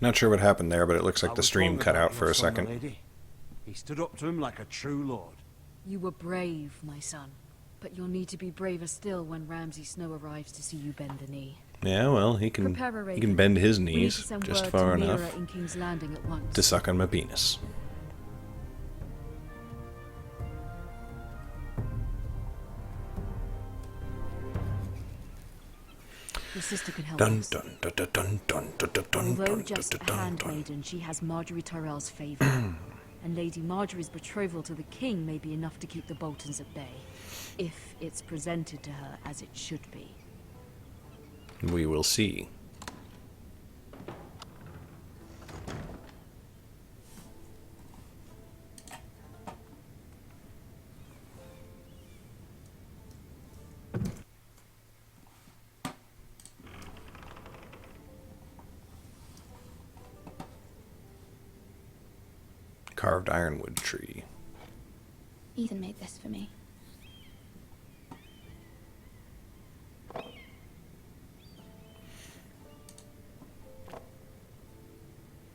Not sure what happened there, but it looks like I the was stream wrong cut about out for your a son, second. lady. He stood up to him like a true lord. You were brave, my son. But you'll need to be braver still when Ramsay Snow arrives to see you bend the knee. Yeah, well, he can bend his We need to knees send just word far to Mira enough in King's Landing at once. to suck on my penis. Your sister can help Dun us. dun dun dun dun dun dun dun dun Although dun just a dun dun. handmaiden, she has Marjorie Tyrell's favour. And Lady Marjorie's betrothal to the king may be enough to keep the Boltons at bay. If it's presented to her as it should be. We will see. Carved ironwood tree. Ethan made this for me.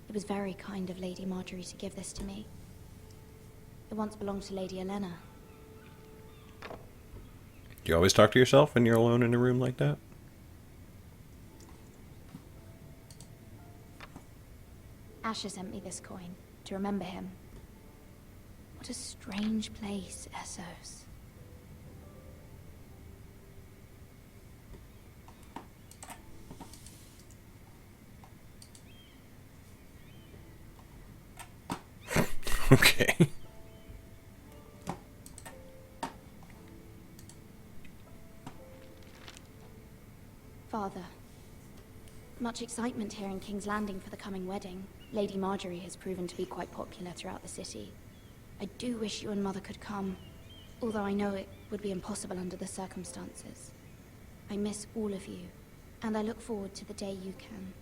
It was very kind of Lady Marjorie to give this to me. It once belonged to Lady Elena. Do you always talk to yourself when you're alone in a room like that? Asher sent me this coin to remember him. What a strange place, Essos. Okay. Father, much excitement here in King's Landing for the coming wedding. Lady Marjorie has proven to be quite popular throughout the city. I do wish you and Mother could come, although I know it would be impossible under the circumstances. I miss all of you, and I look forward to the day you can.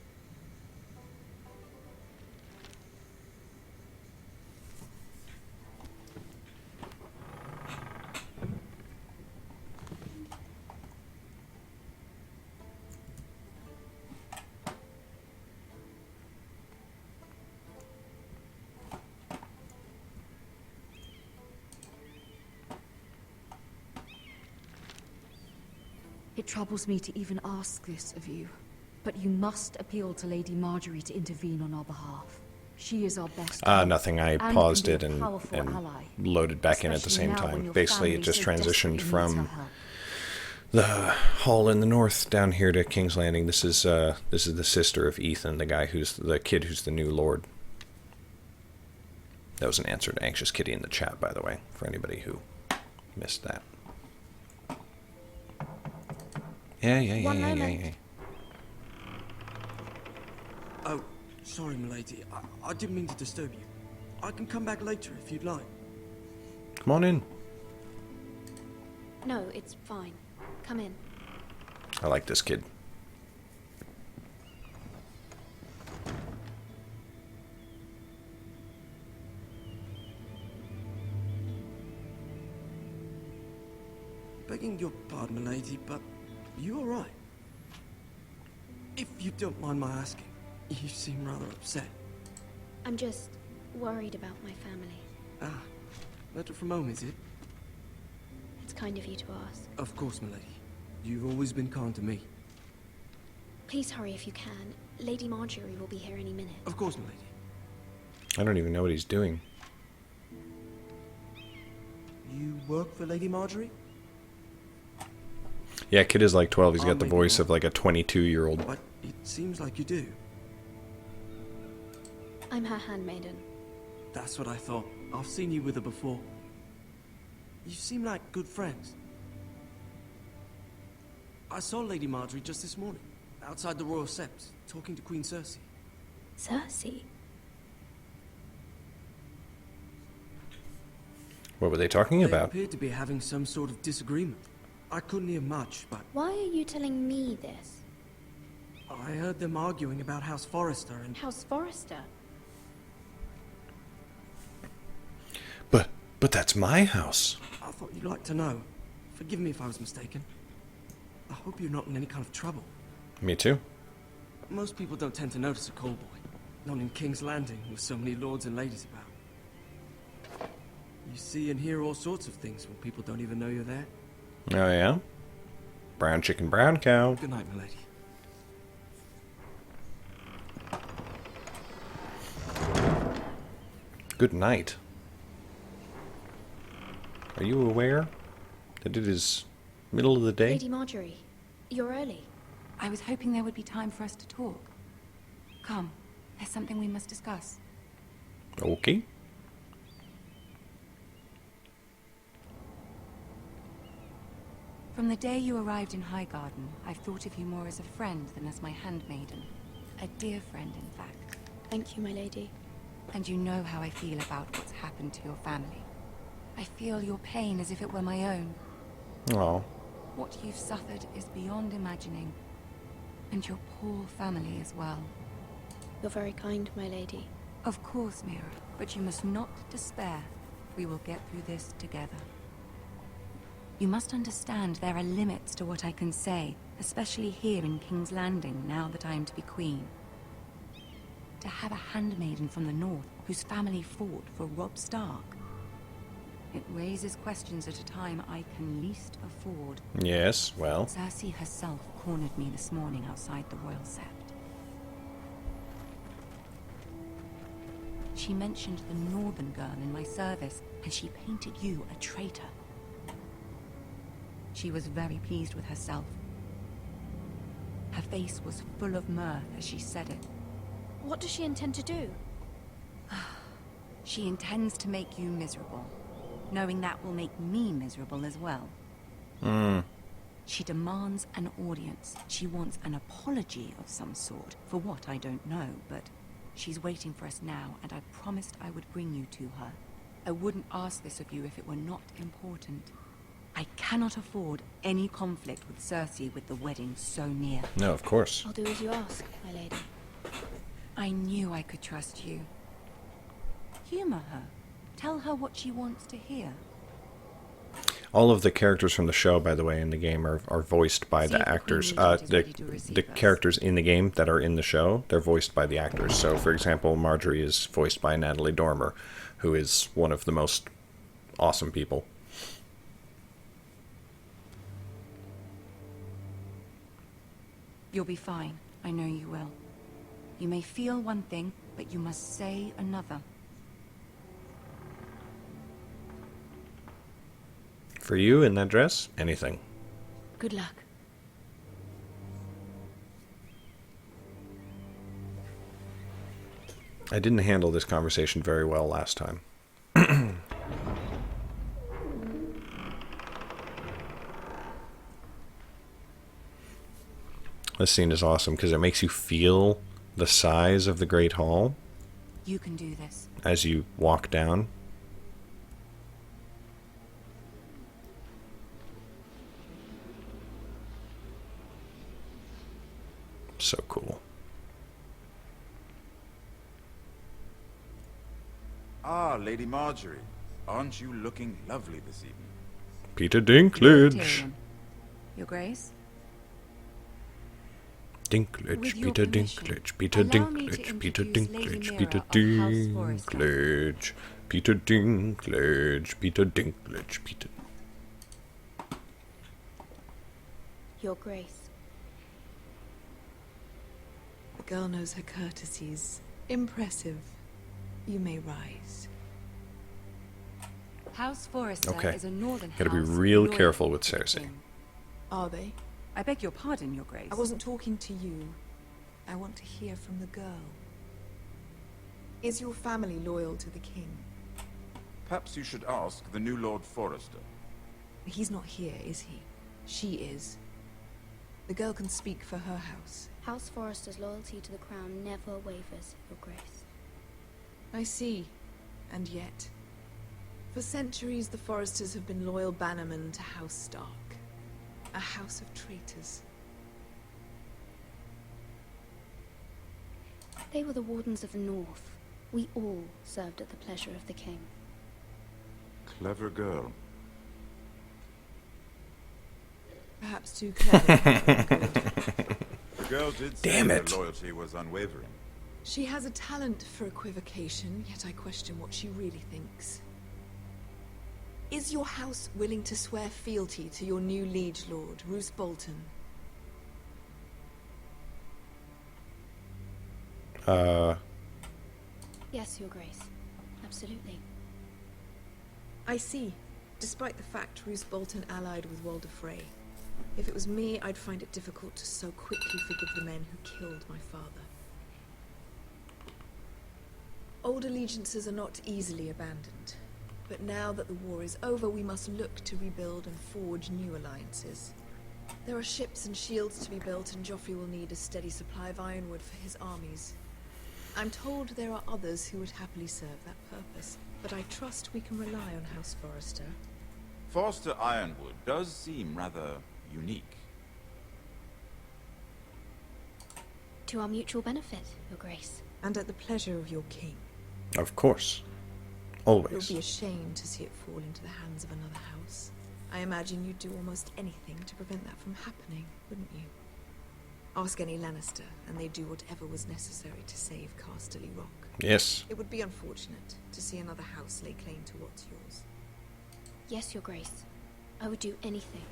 It troubles me to even ask this of you, but you must appeal to Lady Marjorie to intervene on our behalf. She is our best hope, Nothing. I and paused can it be a and powerful ally, loaded back in at the especially same now when time. your Basically, it family just so desperately transitioned needs from her help. the hall in the north down here to King's Landing. This is the sister of Ethan, the kid who's the new lord. That was an answer to Anxious Kitty in the chat, by the way, for anybody who missed that. Yeah. Oh, sorry, milady. I didn't mean to disturb you. I can come back later if you'd like. Come on in. No, it's fine. Come in. I like this kid. Begging your pardon, milady, but you all right? If you don't mind my asking, you seem rather upset. I'm just worried about my family. Ah, letter from home, is it? It's kind of you to ask. Of course, milady. You've always been kind to me. Please hurry if you can. Lady Marjorie will be here any minute. Of course, milady. I don't even know what he's doing. You work for Lady Marjorie? Yeah, kid is like 12. He's Oh, got the maybe voice not. of like a 22-year-old. But it seems like you do. I'm her handmaiden. That's what I thought. I've seen you with her before. You seem like good friends. I saw Lady Marjorie just this morning, outside the Royal Sept, talking to Queen Cersei. Cersei? What were they talking They about? appeared to be having some sort of disagreement. I couldn't hear much, but Why are you telling me this? I heard them arguing about House Forrester and... House Forrester? But that's my house. I thought you'd like to know. Forgive me if I was mistaken. I hope you're not in any kind of trouble. Me too. Most people don't tend to notice a call boy. Not in King's Landing, with so many lords and ladies about. You see and hear all sorts of things when people don't even know you're there. Oh, yeah? Brown chicken, brown cow. Good night, my lady. Good night. Are you aware that it is middle of the day? Lady Marjorie, you're early. I was hoping there would be time for us to talk. Come, there's something we must discuss. Okay. From the day you arrived in Highgarden, I've thought of you more as a friend than as my handmaiden. A dear friend, in fact. Thank you, my lady. And you know how I feel about what's happened to your family. I feel your pain as if it were my own. Oh. What you've suffered is beyond imagining. And your poor family as well. You're very kind, my lady. Of course, Mira, but you must not despair. We will get through this together. You must understand there are limits to what I can say, especially here in King's Landing, now that I am to be queen. To have a handmaiden from the north whose family fought for Robb Stark. It raises questions at a time I can least afford. Yes, well. Cersei herself cornered me this morning outside the Royal Sept. She mentioned the northern girl in my service, and she painted you a traitor. She was very pleased with herself. Her face was full of mirth as she said it. What does she intend to do? She intends to make you miserable, knowing that will make me miserable as well. She demands an audience. She wants an apology of some sort, for what I don't know, but she's waiting for us now, and I promised I would bring you to her. I wouldn't ask this of you if it were not important. I cannot afford any conflict with Cersei with the wedding so near. No, of course. I'll do as you ask, my lady. I knew I could trust you. Humor her. Tell her what she wants to hear. All of the characters from the show, by the way, in the game are voiced by See the if the actors. Queen Regent is ready to The receive us. characters in the game that are in the show, they're voiced by the actors. So, for example, Marjorie is voiced by Natalie Dormer, who is one of the most awesome people. You'll be fine. I know you will. You may feel one thing, but you must say another. For you, in that dress, anything. Good luck. I didn't handle this conversation very well last time. This scene is awesome because it makes you feel the size of the Great Hall You can do this. as you walk down. So cool. Ah, Lady Marjorie. Aren't you looking lovely this evening? Peter Dinklage. Tyrion. Your Grace? Dinklage, With your Peter permission, Dinklage, Peter allow me to Dinklage, Peter introduce Lady Dinklage, Mira Peter of House Forrester. Dinklage, Peter Dinklage, Peter Dinklage, Peter. Your Grace. The girl knows her courtesies. Impressive. You may rise. House Forrester Okay. is a northern Gotta be house real loyal careful with to the Cersei. king. Are they? I beg your pardon, Your Grace. I wasn't talking to you. I want to hear from the girl. Is your family loyal to the king? Perhaps you should ask the new Lord Forrester. He's not here, is he? She is. The girl can speak for her house. House Forrester's loyalty to the crown never wavers, Your Grace. I see. And yet, for centuries the Forresters have been loyal bannermen to House Stark. A house of traitors. They were the Wardens of the North. We all served at the pleasure of the king. Clever girl. Perhaps too clever. The girl did say Damn it. her loyalty was unwavering. She has a talent for equivocation, yet I question what she really thinks. Is your house willing to swear fealty to your new liege lord, Roose Bolton? Yes, Your Grace. Absolutely. I see. Despite the fact Roose Bolton allied with Walder Frey. If it was me, I'd find it difficult to so quickly forgive the men who killed my father. Old allegiances are not easily abandoned. But now that the war is over, we must look to rebuild and forge new alliances. There are ships and shields to be built, and Joffrey will need a steady supply of ironwood for his armies. I'm told there are others who would happily serve that purpose, but I trust we can rely on House Forrester. Forster Ironwood does seem rather unique. To our mutual benefit, Your Grace. And at the pleasure of your king. Of course. It would Always. be a shame to see it fall into the hands of another house. I imagine you'd do almost anything to prevent that from happening, wouldn't you? Ask any Lannister, and they'd do whatever was necessary to save Casterly Rock. Yes. It would be unfortunate to see another house lay claim to what's yours. Yes, Your Grace. I would do anything.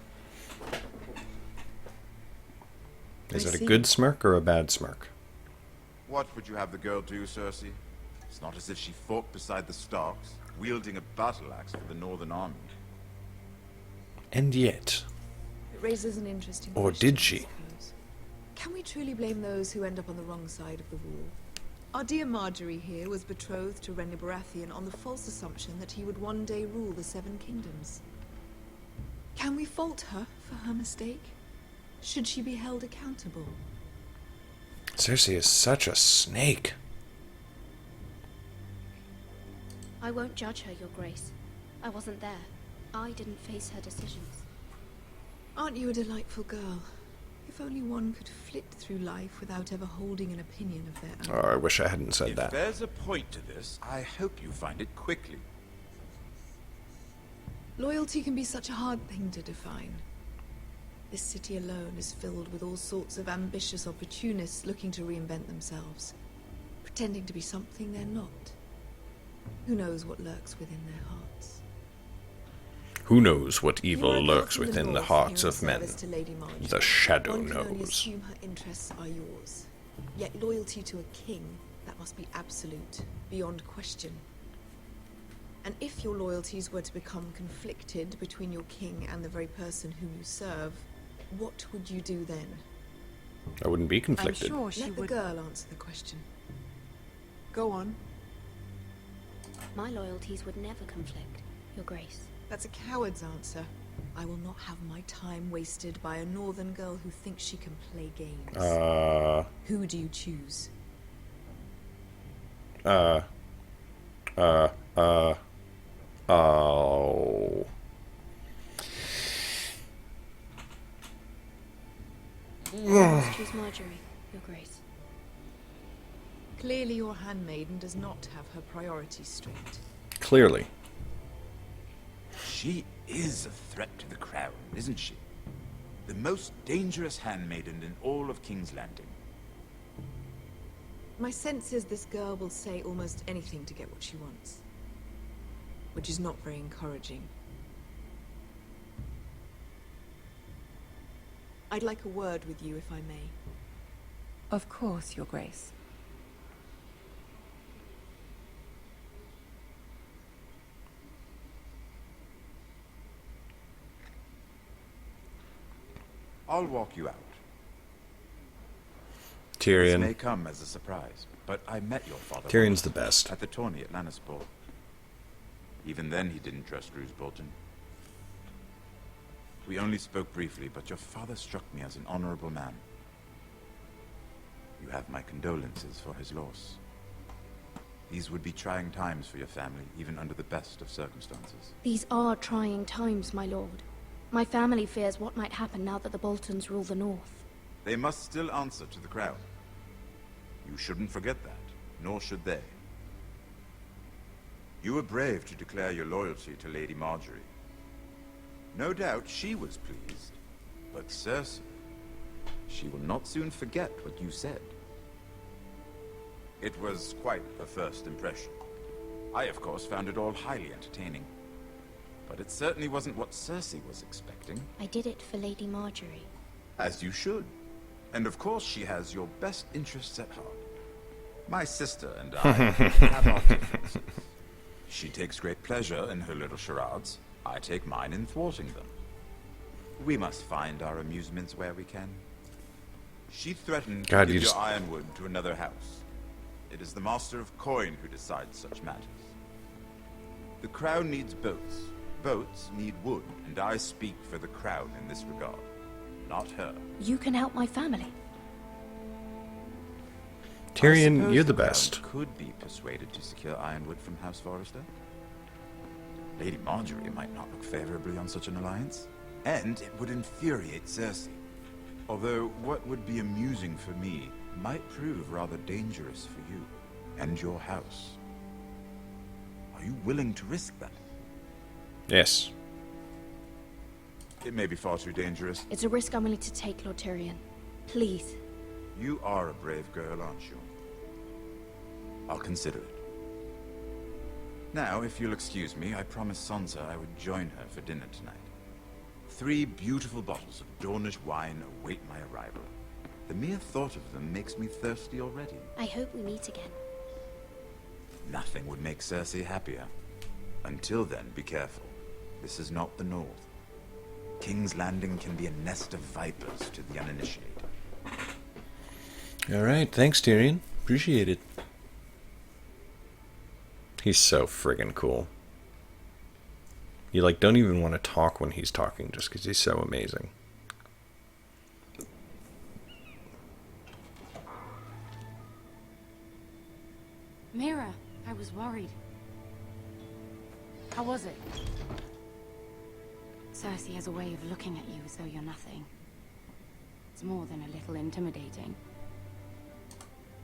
Is I it a see. good smirk or a bad smirk? What would you have the girl do, Cersei? It's not as if she fought beside the Starks, wielding a battle axe for the Northern Army. And yet. It raises an interesting Or question, did I she? suppose. Can we truly blame those who end up on the wrong side of the war? Our dear Marjorie here was betrothed to Renly Baratheon on the false assumption that he would one day rule the Seven Kingdoms. Can we fault her for her mistake? Should she be held accountable? Cersei is such a snake. I won't judge her, Your Grace. I wasn't there. I didn't face her decisions. Aren't you a delightful girl? If only one could flit through life without ever holding an opinion of their own. Oh, I wish I hadn't said If that. there's a point to this, I hope you find it quickly. Loyalty can be such a hard thing to define. This city alone is filled with all sorts of ambitious opportunists looking to reinvent themselves, pretending to be something they're not. Who knows what lurks within their hearts? Who knows what You are evil a girl lurks from within the north, hearts here in of men? service to Lady Marjorie. The shadow One can only knows. assume her interests are yours. Yet loyalty to a king, that must be absolute, beyond question. And if your loyalties were to become conflicted between your king and the very person whom you serve, what would you do then? I wouldn't be I'm conflicted. sure she Let the would. girl answer the question. Go on. My loyalties would never conflict, Your Grace. That's a coward's answer. I will not have my time wasted by a northern girl who thinks she can play games. Who do you choose? Oh. I must choose Marjorie, Your Grace. Clearly your handmaiden does not have her priorities straight. Clearly. She is a threat to the crown, isn't she? The most dangerous handmaiden in all of King's Landing. My sense is this girl will say almost anything to get what she wants. Which is not very encouraging. I'd like a word with you, if I may. Of course, Your Grace. I'll walk you out. This may Tyrion. come as a surprise, but I met your father Tyrion's once the best. at the tourney at Lannisport. Even then, he didn't trust Roose Bolton. We only spoke briefly, but your father struck me as an honorable man. You have my condolences for his loss. These would be trying times for your family, even under the best of circumstances. These are trying times, my lord. My family fears what might happen now that the Boltons rule the north. They must still answer to the crown. You shouldn't forget that, nor should they. You were brave to declare your loyalty to Lady Marjorie. No doubt she was pleased, but Cersei, she will not soon forget what you said. It was quite a first impression. I, of course, found it all highly entertaining. But it certainly wasn't what Cersei was expecting. I did it for Lady Marjorie. As you should. And of course she has your best interests at heart. My sister and I have our differences. She takes great pleasure in her little charades. I take mine in thwarting them. We must find our amusements where we can. She threatened God, to you give just... your ironwood to another house. It is the Master of Coin who decides such matters. The crown needs boats. Boats need wood, and I speak for the crown in this regard. Not her. You can help my family. Tyrion, you're the Crown best. could be persuaded to secure ironwood from House Forrester. Lady Marjorie might not look favorably on such an alliance, and it would infuriate Cersei. Although what would be amusing for me might prove rather dangerous for you and your house. Are you willing to risk that? Yes. It may be far too dangerous. It's a risk I'm willing to take, Lord Tyrion. Please. You are a brave girl, aren't you? I'll consider it. Now, if you'll excuse me, I promised Sansa I would join her for dinner tonight. 3 beautiful bottles of Dornish wine await my arrival. The mere thought of them makes me thirsty already. I hope we meet again. Nothing would make Cersei happier. Until then, be careful. This is not the North. King's Landing can be a nest of vipers to the uninitiated. Alright, thanks Tyrion. Appreciate it. He's so friggin' cool. You like don't even want to talk when he's talking just because he's so amazing. Mira, I was worried. How was it? Cersei has a way of looking at you as though you're nothing. It's more than a little intimidating.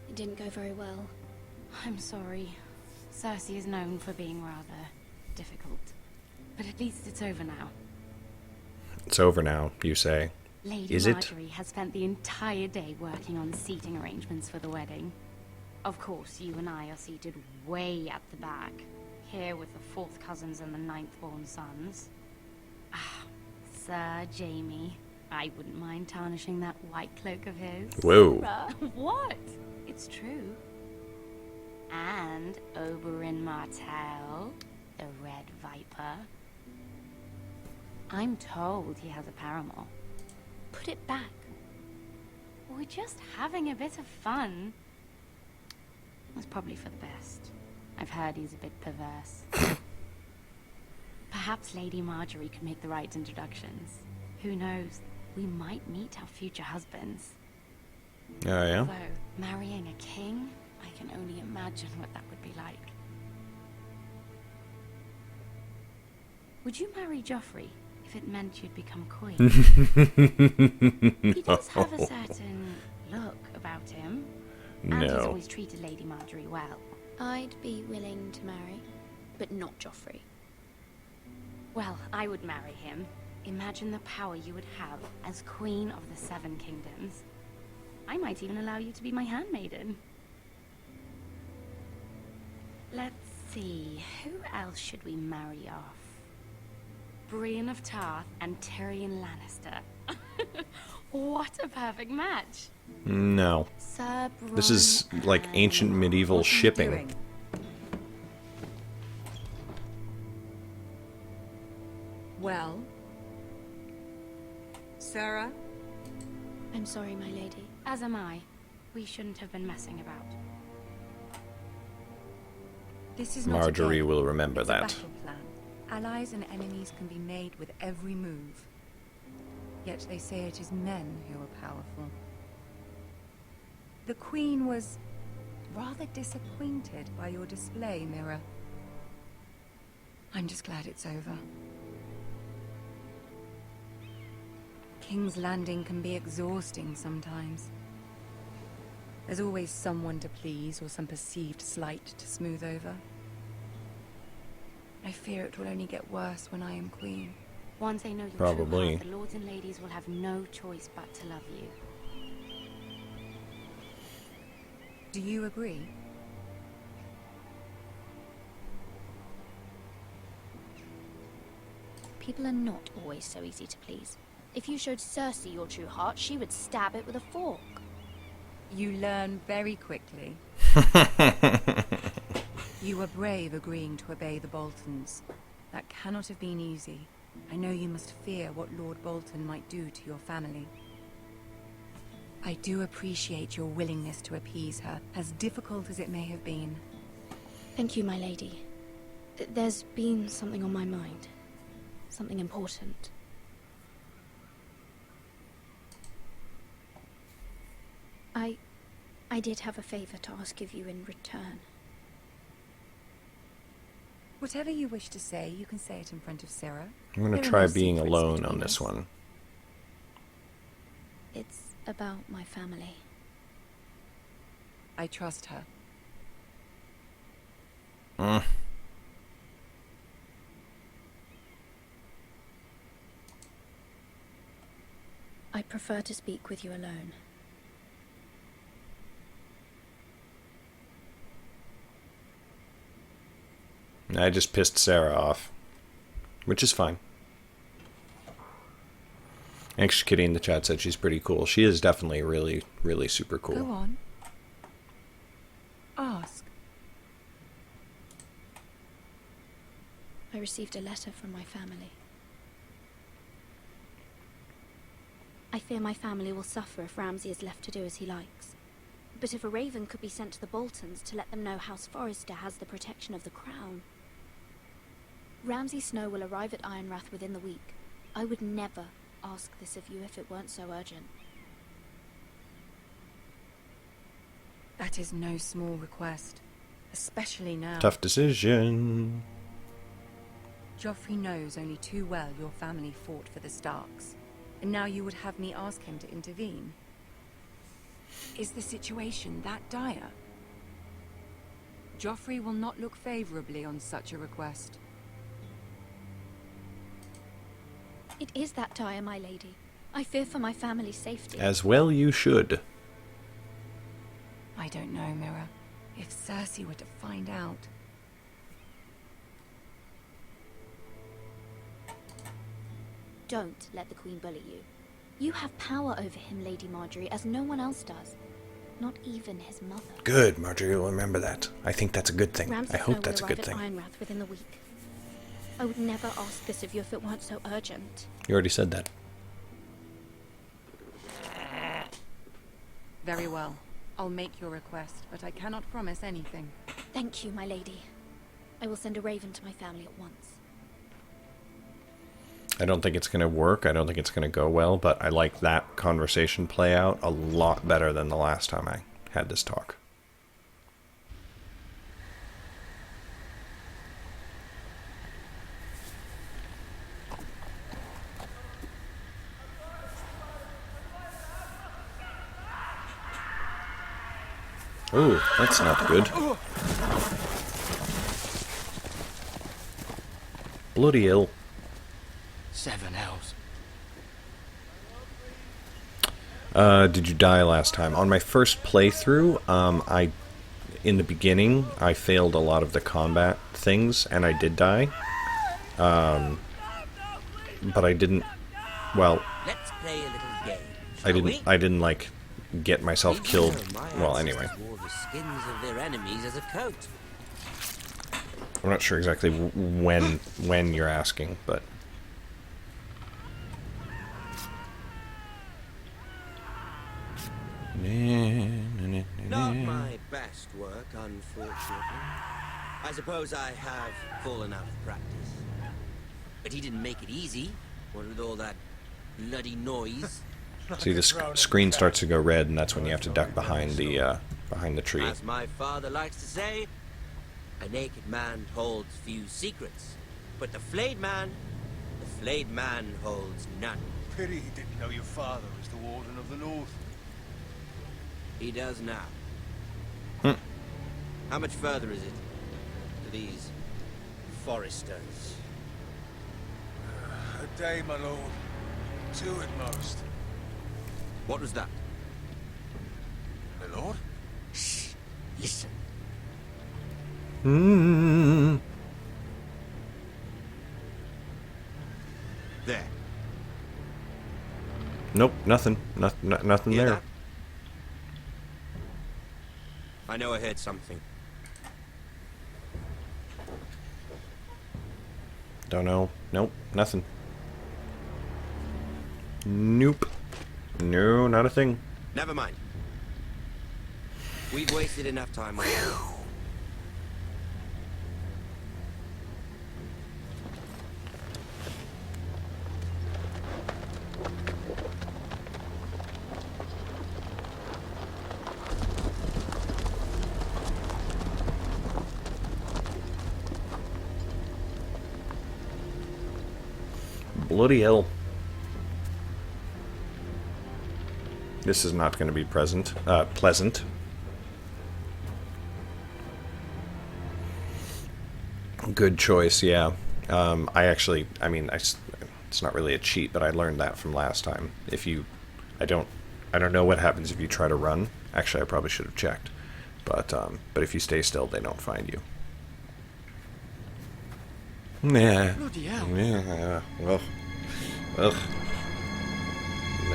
It didn't go very well. I'm sorry. Cersei is known for being rather difficult. But at least it's over now. It's over now, you say. Lady Is it? Marjorie has spent the entire day working on seating arrangements for the wedding. Of course, you and I are seated way at the back, here with the 4th cousins and the 9th-born sons. Ah, Sir Jaime. I wouldn't mind tarnishing that white cloak of his. Whoa. What? It's true. And Oberyn Martell, the Red Viper. I'm told he has a paramour. Put it back. We're just having a bit of fun. That's probably for the best. I've heard he's a bit perverse. Perhaps Lady Marjorie could make the right introductions. Who knows? We might meet our future husbands. Oh, yeah? Although, marrying a king, I can only imagine what that would be like. Would you marry Joffrey if it meant you'd become queen? He does have a certain look about him. And he's No. always treated Lady Marjorie well. I'd be willing to marry, but not Joffrey. Well, I would marry him. Imagine the power you would have as Queen of the 7 Kingdoms. I might even allow you to be my handmaiden. Let's see, who else should we marry off? Brienne of Tarth and Tyrion Lannister. What a perfect match! No. Sir This is like Bronn ancient and- medieval What are you shipping. doing? Well, Sarah? I'm sorry, my lady. As am I. We shouldn't have been messing about. This is not a Marjorie game. will remember It's a that. battle plan. Allies and enemies can be made with every move. Yet they say it is men who are powerful. The Queen was rather disappointed by your display, Mira. I'm just glad it's over. King's Landing can be exhausting sometimes. There's always someone to please or some perceived slight to smooth over. I fear it will only get worse when I am queen. Once they know your Probably. true heart, the lords and ladies will have no choice but to love you. Do you agree? People are not always so easy to please. If you showed Cersei your true heart, she would stab it with a fork. You learn very quickly. You were brave agreeing to obey the Boltons. That cannot have been easy. I know you must fear what Lord Bolton might do to your family. I do appreciate your willingness to appease her, as difficult as it may have been. Thank you, my lady. There's been something on my mind. Something important. I did have a favor to ask of you in return. Whatever you wish to say, you can say it in front of Sarah. I'm going to There are try no being secrets alone between on this us. one. It's about my family. I trust her. I prefer to speak with you alone. I just pissed Sarah off, which is fine. Anxious Kitty in the chat said she's pretty cool. She is definitely really, really super Go cool. on. Ask. I received a letter from my family. I fear my family will suffer if Ramsay is left to do as he likes. But if a raven could be sent to the Boltons to let them know House Forrester has the protection of the crown. Ramsay Snow will arrive at Ironrath within the week. I would never ask this of you if it weren't so urgent. That is no small request, especially now. Tough decision. Joffrey knows only too well your family fought for the Starks, and now you would have me ask him to intervene. Is the situation that dire? Joffrey will not look favorably on such a request. It is that dire, my lady. I fear for my family's safety. As well you should. I don't know, Mira. If Cersei were to find out... Don't let the Queen bully you. You have power over him, Lady Marjorie, as no one else does. Not even his mother. Good, Marjorie will remember that. I think that's a good thing. Ramsay I hope Snow that's a will good arrive thing. at Ironrath within the week. I would never ask this of you if it weren't so urgent. You already said that. Very well. I'll make your request, but I cannot promise anything. Thank you, my lady. I will send a raven to my family at once. I don't think it's going to work. I don't think it's going to go well, but I like that conversation play out a lot better than the last time I had this talk. Ooh, that's not good. Bloody ill. 7 hells. Did you die last time? On my first playthrough, in the beginning, I failed a lot of the combat things, and I did die. But I didn't, well, Let's play a little game. I didn't, like, get myself killed. Well, anyway. Wore the skins of their enemies as a coat. I'm not sure exactly when you're asking, but... Not my best work, unfortunately. I suppose I have fallen out of practice. But he didn't make it easy, what with all that bloody noise. See, the screen starts to go red, and that's when you have to duck behind the tree. As my father likes to say, a naked man holds few secrets. But the flayed man holds none. Pity he didn't know your father was the Warden of the North. He does now. Hmm. How much further is it to these foresters? A day, my lord. 2 at most. What was that? My lord? Shh. Listen. There. Nope, nothing. Nothing Hear there. that? I know I heard something. Don't know. Nope, nothing. Nope. No, not a thing. Never mind. We've wasted enough time on this. Bloody hell. This is not going to be pleasant. Good choice, yeah. I mean, it's not really a cheat, but I learned that from last time. I don't know what happens if you try to run. Actually, I probably should have checked. But if you stay still, they don't find you. Yeah. Bloody hell. Yeah. Ugh. Ugh.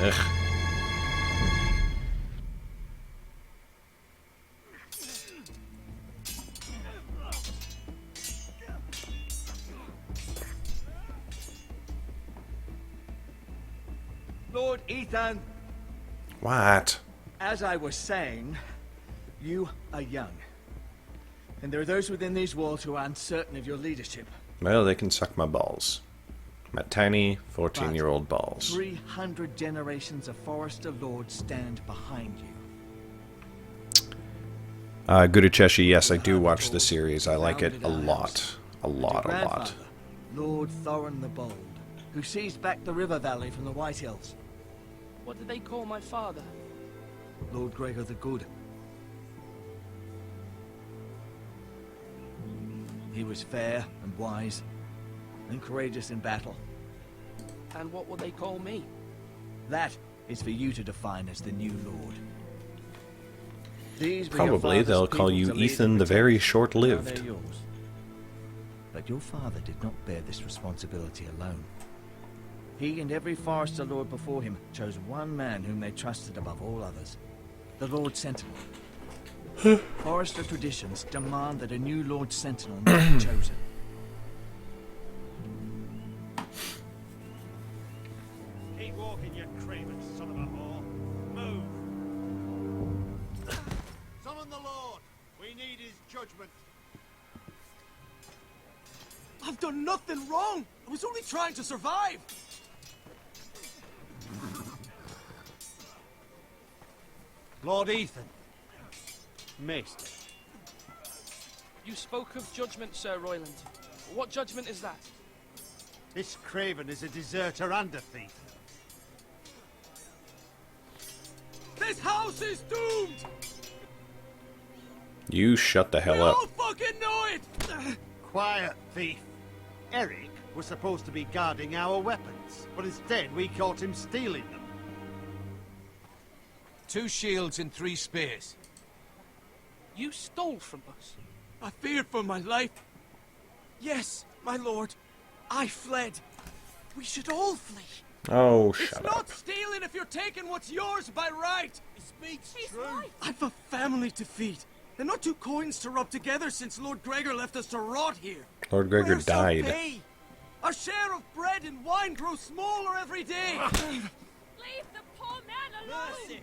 Ugh. Lord Ethan, What? as I was saying, you are young. And there are those within these walls who are uncertain of your leadership. Well, they can suck my balls. My tiny 14-year-old balls. 300 generations of Forester Lords stand behind you. Guducheshi, yes, I do watch the series. I like it a lot. A Your lot. grandfather, Lord Thorin the Bold, who seized back the river valley from the White Hills. What did they call my father? Lord Gregor the Good. He was fair and wise, and courageous in battle. And what will they call me? That is for you to define as the new lord. These were your Probably father's they'll call people you to lead Ethan and the protect. very Now short-lived. they're yours. But your father did not bear this responsibility alone. He and every Forester Lord before him chose one man whom they trusted above all others. The Lord Sentinel. Forester traditions demand that a new Lord Sentinel must be chosen. Keep walking, you craven son of a whore. Move. Summon the Lord. We need his judgment. I've done nothing wrong. I was only trying to survive. Lord Ethan. Missed. You spoke of judgment, Sir Royland. What judgment is that? This craven is a deserter and a thief. This house is doomed. You shut the We hell up. all fucking know it. Quiet, thief. Eric was supposed to be guarding our weapons, but instead we caught him stealing them. 2 shields and 3 spears. You stole from us. I feared for my life. Yes, my lord. I fled. We should all flee. Oh, It's shut not up. stealing if you're taking what's yours by right. He speaks true. I've a family to feed. They're not 2 coins to rub together since Lord Gregor left us to rot here. Lord Gregor Where's our died. pay? Our share of bread and wine grows smaller every day. Leave the poor man alone! Mercy.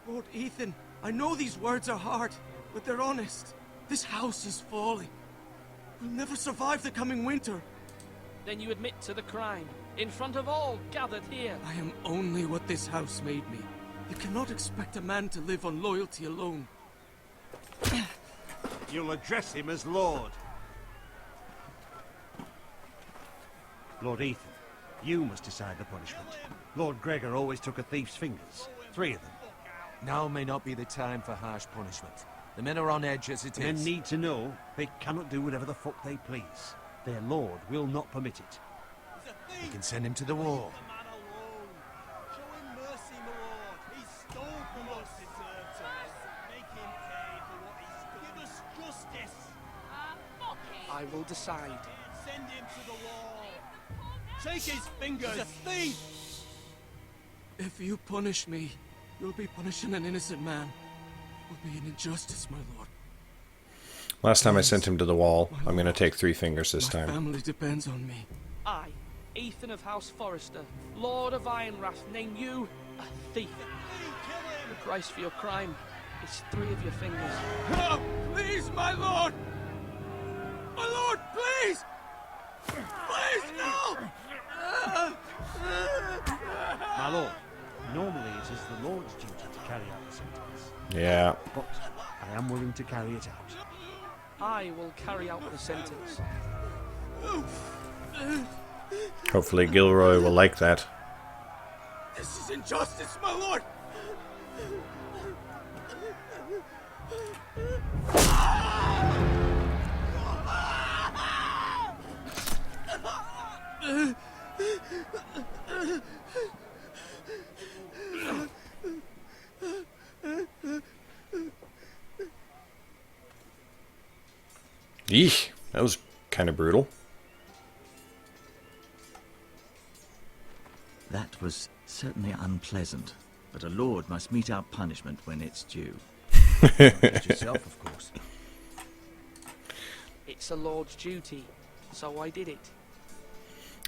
Lord Ethan, I know these words are hard, but they're honest. This house is falling. We'll never survive the coming winter. Then you admit to the crime, in front of all gathered here. I am only what this house made me. You cannot expect a man to live on loyalty alone. You'll address him as Lord. Lord Ethan, you must decide the punishment. Lord Gregor always took a thief's fingers. 3 of them. Now may not be the time for harsh punishment. The men are on edge as it Men is. need to know they cannot do whatever the fuck they please. Their lord will not permit it. We can send him to the wall. I will decide. Send him to the wall. Take his fingers! He's a thief! If you punish me, you'll be punishing an innocent man. It will be an injustice, my lord. Last time I sent him to the wall. I'm going to take 3 fingers this time. My family depends on me. I, Ethan of House Forrester, Lord of Ironrath, name you a thief. The price for your crime is 3 of your fingers. No! Please, my lord! My lord, please! Please, no! My lord, normally it is the Lord's duty to carry out the sentence. Yeah. But I am willing to carry it out. I will carry out the sentence. Hopefully Gilroy will like that. This is injustice, my lord! Eesh, that was kind of brutal. That was certainly unpleasant, but a lord must mete out punishment when it's due. Judge yourself, of course. It's a lord's duty, so I did it.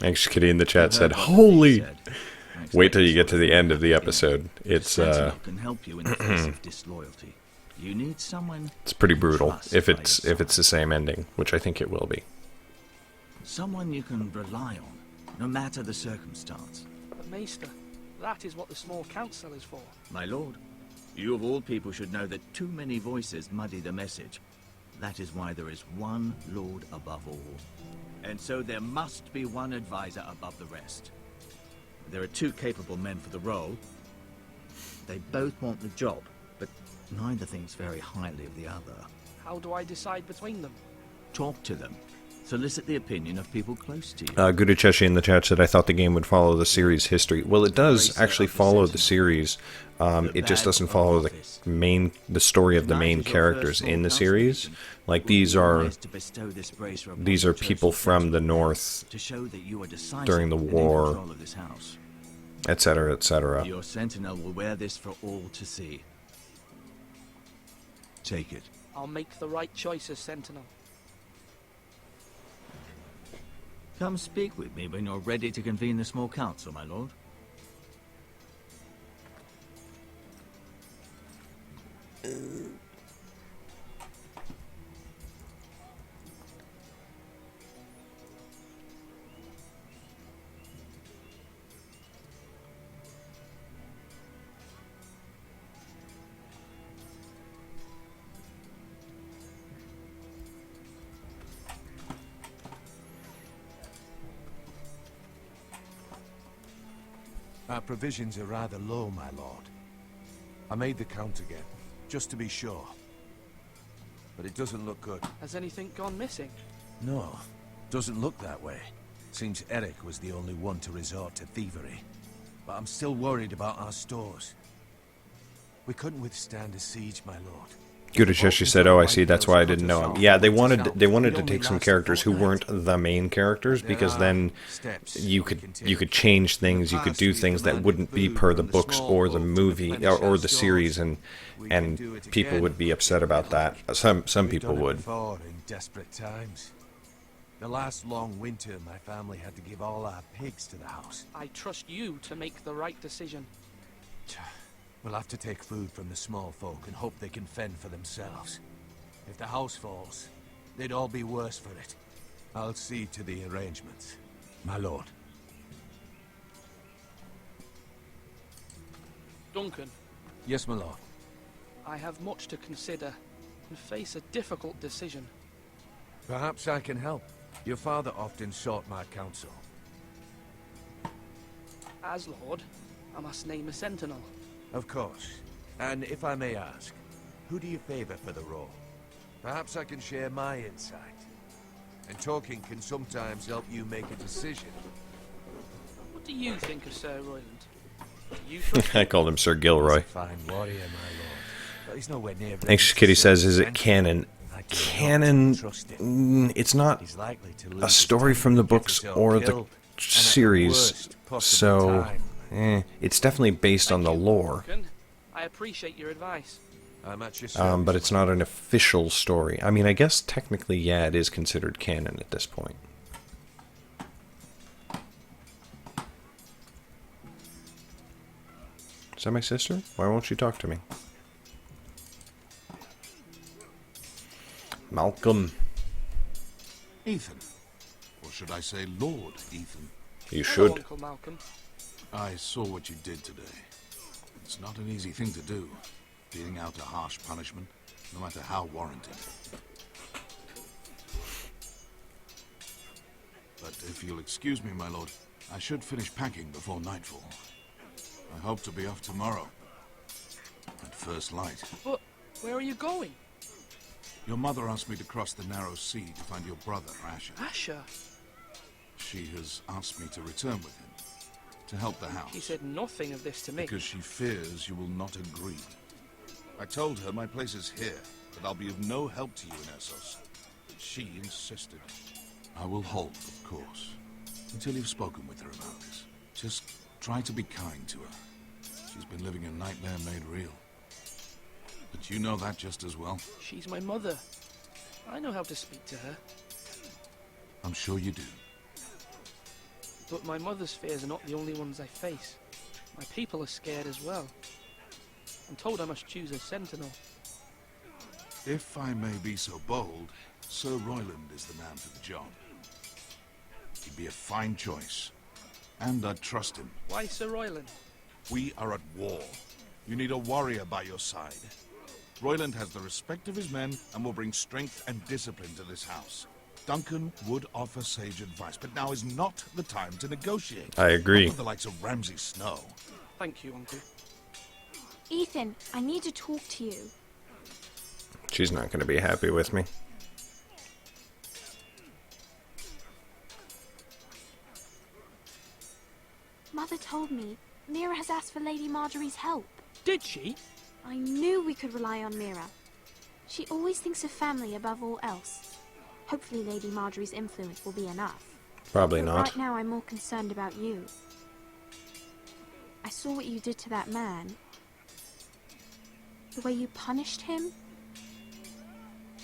Anxious Kitty in the chat said, "Holy!" Wait till you get to the end of the episode. It's can help you in the face of disloyalty. You need someone. It's pretty brutal trust if by it's your the same ending, which I think it will be. Someone you can rely on, no matter the circumstance. But Maester, that is what the small council is for. My lord, you of all people should know that too many voices muddy the message. That is why there is one lord above all. And so there must be one advisor above the rest. There are 2 capable men for the role. They both want the job, but neither thinks very highly of the other. How do I decide between them? Talk to them. Solicit the opinion of people close to you. Gudicheshi in the chat said, "I thought the game would follow the series history." Well, it does actually follow the series. It just doesn't follow the story of the main characters in the series. Like these are people from the North during the war, etc., etc. Your sentinel will wear this for all to see. Take it. I'll make the right choice as Sentinel. Come speak with me when you're ready to convene the small council, my lord. Our provisions are rather low, my lord. I made the count again, just to be sure. But it doesn't look good. Has anything gone missing? No, doesn't look that way. Seems Eric was the only one to resort to thievery. But I'm still worried about our stores. We couldn't withstand a siege, my lord. Gudicheshi said, "Oh, I see. That's why I didn't know him." Yeah, they wanted to take some characters who weren't the main characters, because then you could change things, you could do things that wouldn't be per the books or the movie or the series, and people would be upset about that. Some people would. In desperate times. The last long winter, my family had to give all our pigs to the house. I trust you to make the right decision. We'll have to take food from the small folk and hope they can fend for themselves. If the house falls, they'd all be worse for it. I'll see to the arrangements, my lord. Duncan. Yes, my lord. I have much to consider and face a difficult decision. Perhaps I can help. Your father often sought my counsel. As Lord, I must name a sentinel. Of course. And if I may ask, who do you favor for the role? Perhaps I can share my insight. And talking can sometimes help you make a decision. What do you think of Sir Royland? Do you trust I called him Sir Gilroy. Fine warrior, my lord. But he's nowhere near. Anxious Kitty says, "Is it canon?" Canon, it's not a story from the books or series, worst possible so time. it's definitely based on the lore. I appreciate your advice. I'm at your service, But it's not an official story. I mean, I guess technically, yeah, it is considered canon at this point. Is that my sister? Why won't she talk to me? Malcolm. Ethan. Or should I say Lord Ethan? You Hello, should. Uncle Malcolm. I saw what you did today. It's not an easy thing to do, dealing out a harsh punishment, no matter how warranted. But if you'll excuse me, my lord, I should finish packing before nightfall. I hope to be off tomorrow. At first light. But where are you going? Your mother asked me to cross the narrow sea to find your brother, Asher. Asher? She has asked me to return with him, to help the house. He said nothing of this to me. Because she fears you will not agree. I told her my place is here, that I'll be of no help to you in Essos. But she insisted. I will hold, of course, until you've spoken with her about this. Just try to be kind to her. She's been living a nightmare made real. But you know that just as well. She's my mother. I know how to speak to her. I'm sure you do. But my mother's fears are not the only ones I face. My people are scared as well. I'm told I must choose a sentinel. If I may be so bold, Sir Royland is the man for the job. He'd be a fine choice. And I'd trust him. Why Sir Royland? We are at war. You need a warrior by your side. Royland has the respect of his men and will bring strength and discipline to this house. Duncan would offer sage advice, but now is not the time to negotiate. I agree. Not with the likes of Ramsay Snow. Thank you, Uncle. Ethan, I need to talk to you. She's not going to be happy with me. Mother told me Mira has asked for Lady Marjorie's help. Did she? I knew we could rely on Mira. She always thinks of family above all else. Hopefully Lady Marjorie's influence will be enough. Probably But not. right now I'm more concerned about you. I saw what you did to that man. The way you punished him.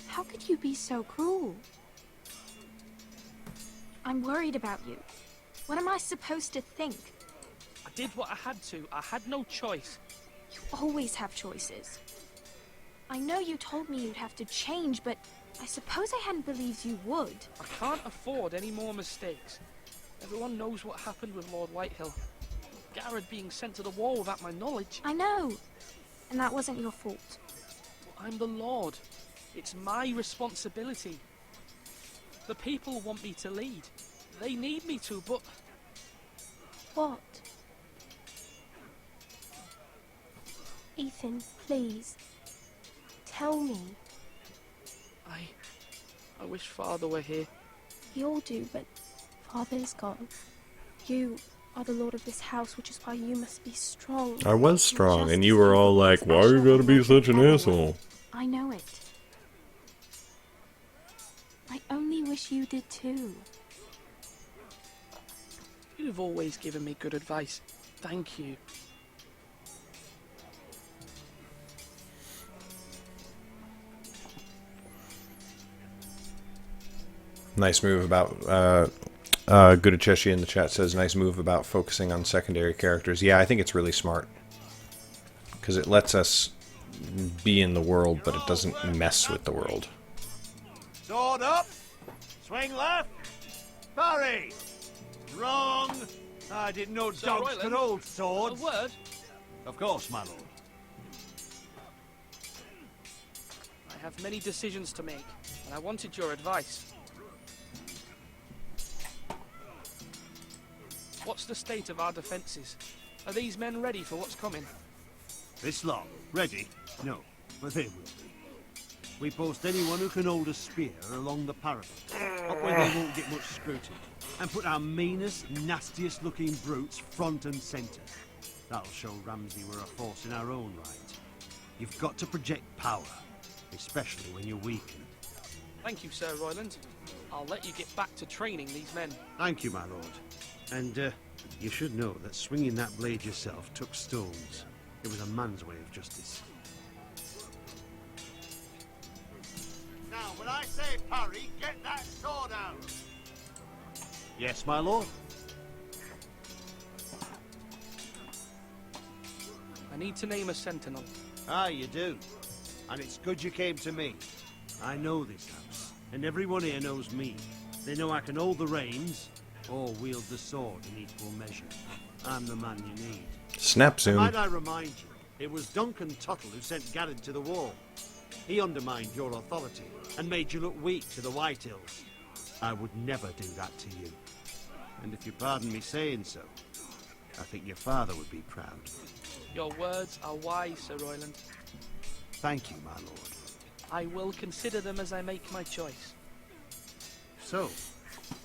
How could you be so cruel? I'm worried about you. What am I supposed to think? I did what I had to. I had no choice. You always have choices. I know you told me you'd have to change, but I suppose I hadn't believed you would. I can't afford any more mistakes. Everyone knows what happened with Lord Whitehill. Garrett being sent to the war without my knowledge. I know. And that wasn't your fault. Well, I'm the Lord. It's my responsibility. The people want me to lead. They need me to, but... What? Ethan, please. Tell me. I wish Father were here. We all do, but Father is gone. You are the lord of this house, which is why you must be strong. I was strong, and you were all like, why you gotta be such an asshole? I know it. I only wish you did too. You've always given me good advice. Thank you. Nice move about, Gudacheshi in the chat says, nice move about focusing on secondary characters. Yeah, I think it's really smart. Because it lets us be in the world, but it doesn't mess with the world. Sword up! Swing left! Parry! Wrong! I didn't know Sir dogs Royland, could hold swords. A word? Of course, my lord. I have many decisions to make, and I wanted your advice. What's the state of our defences? Are these men ready for what's coming? This lot, ready? No, but they will be. We post anyone who can hold a spear along the parapet, up where they won't get much scrutiny, and put our meanest, nastiest looking brutes front and centre. That'll show Ramsay we're a force in our own right. You've got to project power, especially when you're weakened. Thank you, Sir Royland. I'll let you get back to training these men. Thank you, my lord. And, you should know that swinging that blade yourself took stones. It was a man's way of justice. Now, when I say parry, get that sword out! Yes, my lord? I need to name a sentinel. Ah, you do. And it's good you came to me. I know this house, and everyone here knows me. They know I can hold the reins, or wield the sword in equal measure. I'm the man you need. Snap zoom. Might I remind you, it was Duncan Tuttle who sent Garrett to the wall. He undermined your authority, and made you look weak to the White Hills. I would never do that to you. And if you pardon me saying so, I think your father would be proud. Your words are wise, Sir Royland. Thank you, my lord. I will consider them as I make my choice. So,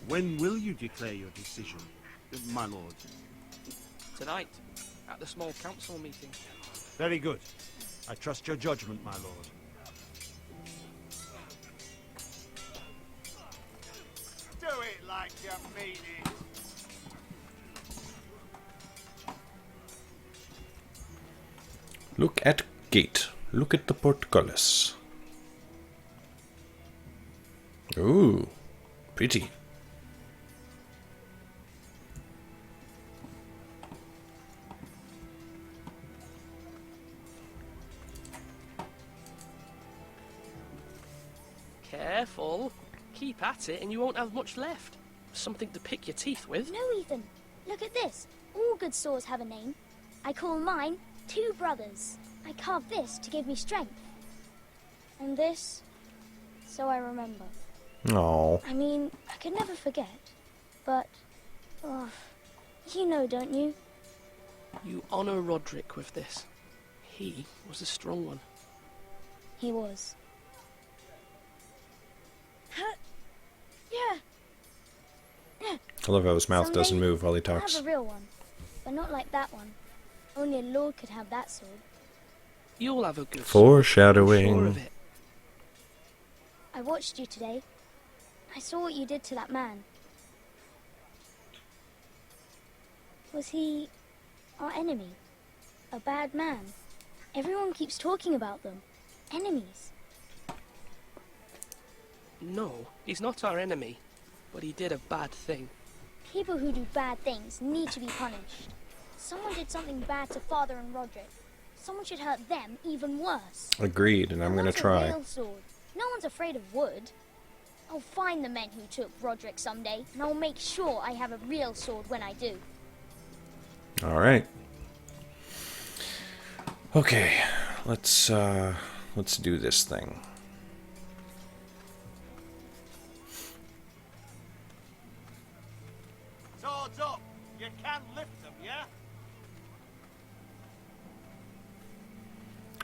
when will you declare your decision, my lord? Tonight, at the small council meeting. Very good. I trust your judgment, my lord. Do it like you mean it! Look at gate. Look at the portcullis. Ooh, pretty. Careful. Keep at it and you won't have much left. Something to pick your teeth with. No, Ethan. Look at this. All good swords have a name. I call mine Two Brothers. I carved this to give me strength. And this, so I remember. Oh. I mean, I could never forget. But, oh, you know, don't you? You honor Roderick with this. He was a strong one. He was. Yeah. I love how his mouth Someday doesn't move while he I'll talks. have a real one, but not like that one. Only a lord could have that sword. You'll have a good Foreshadowing. sword, I'm sure of it. I watched you today. I saw what you did to that man. Was he our enemy? A bad man? Everyone keeps talking about them. Enemies. No, he's not our enemy, but he did a bad thing. People who do bad things need to be punished. Someone did something bad to Father and Roderick. Someone should hurt them even worse. Agreed, and I'm gonna What's try. A real sword? No one's afraid of wood. I'll find the men who took Roderick someday, and I'll make sure I have a real sword when I do. Alright. Okay, let's do this thing. Swords up! You can lift them, yeah?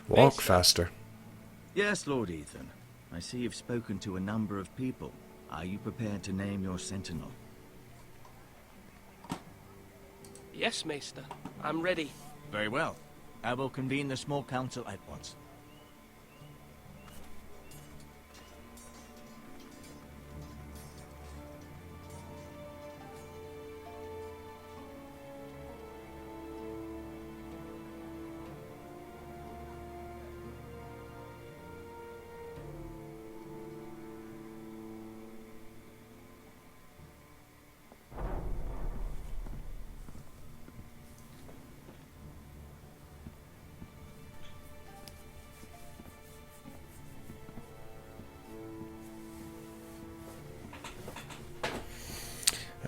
Walk faster. Yes, Lord Ethan. I see you've spoken to a number of people. Are you prepared to name your sentinel? Yes, Maester. I'm ready. Very well. I will convene the small council at once.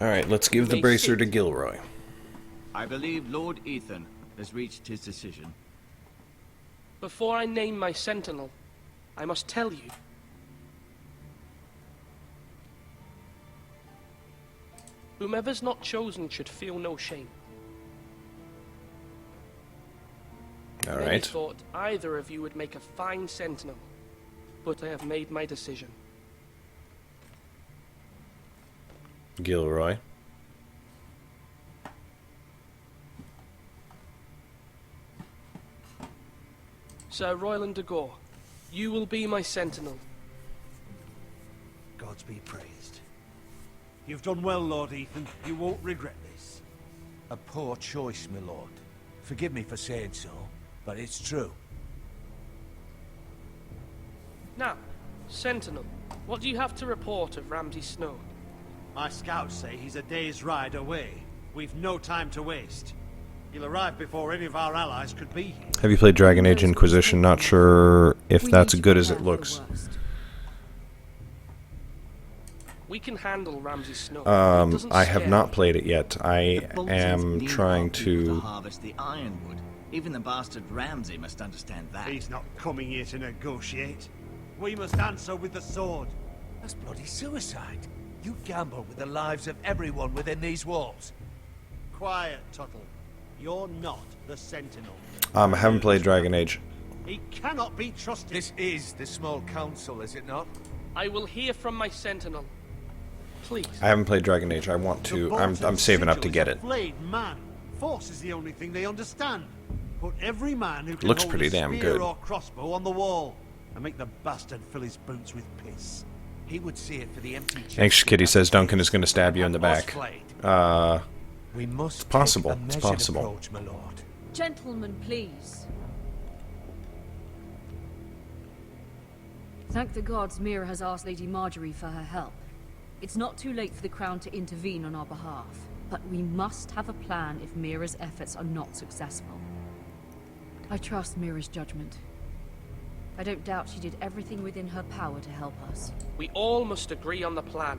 Alright, let's give the bracer to Gilroy. I believe Lord Ethan has reached his decision. Before I name my sentinel, I must tell you. Whomever's not chosen should feel no shame. Many Alright. thought either of you would make a fine sentinel, but I have made my decision. Gilroy. Sir Royland de Gore, you will be my sentinel. Gods be praised. You've done well, Lord Ethan. You won't regret this. A poor choice, my lord. Forgive me for saying so, but it's true. Now, Sentinel, what do you have to report of Ramsay Snow? My scouts say he's a day's ride away. We've no time to waste. He'll arrive before any of our allies could be here. Have you played Dragon Age Inquisition? Not sure if that's as good as it looks. We can handle Ramsay Snow. I have not played it yet. I am trying to harvest the ironwood. Even the bastard Ramsay must understand that. He's not coming here to negotiate. We must answer with the sword. That's bloody suicide. You gamble with the lives of everyone within these walls. Quiet, Tuttle. You're not the Sentinel. I haven't played Dragon Age. He cannot be trusted. This is the small council, is it not? I will hear from my Sentinel. Please. I haven't played Dragon Age. I want to. I'm saving up to get it. Flayed man. Force is the only thing they understand. Put every man who can Looks hold pretty a damn spear good. or crossbow on the wall, and make the bastard fill his boots with piss. He would see it for the empty chest. Anxious Kitty says Duncan is going to stab you in the back. We must it's possible. take a It's measured possible. approach, my lord. Gentlemen, please. Thank the gods Mira has asked Lady Marjorie for her help. It's not too late for the Crown to intervene on our behalf, but we must have a plan if Mira's efforts are not successful. I trust Mira's judgment. I don't doubt she did everything within her power to help us. We all must agree on the plan.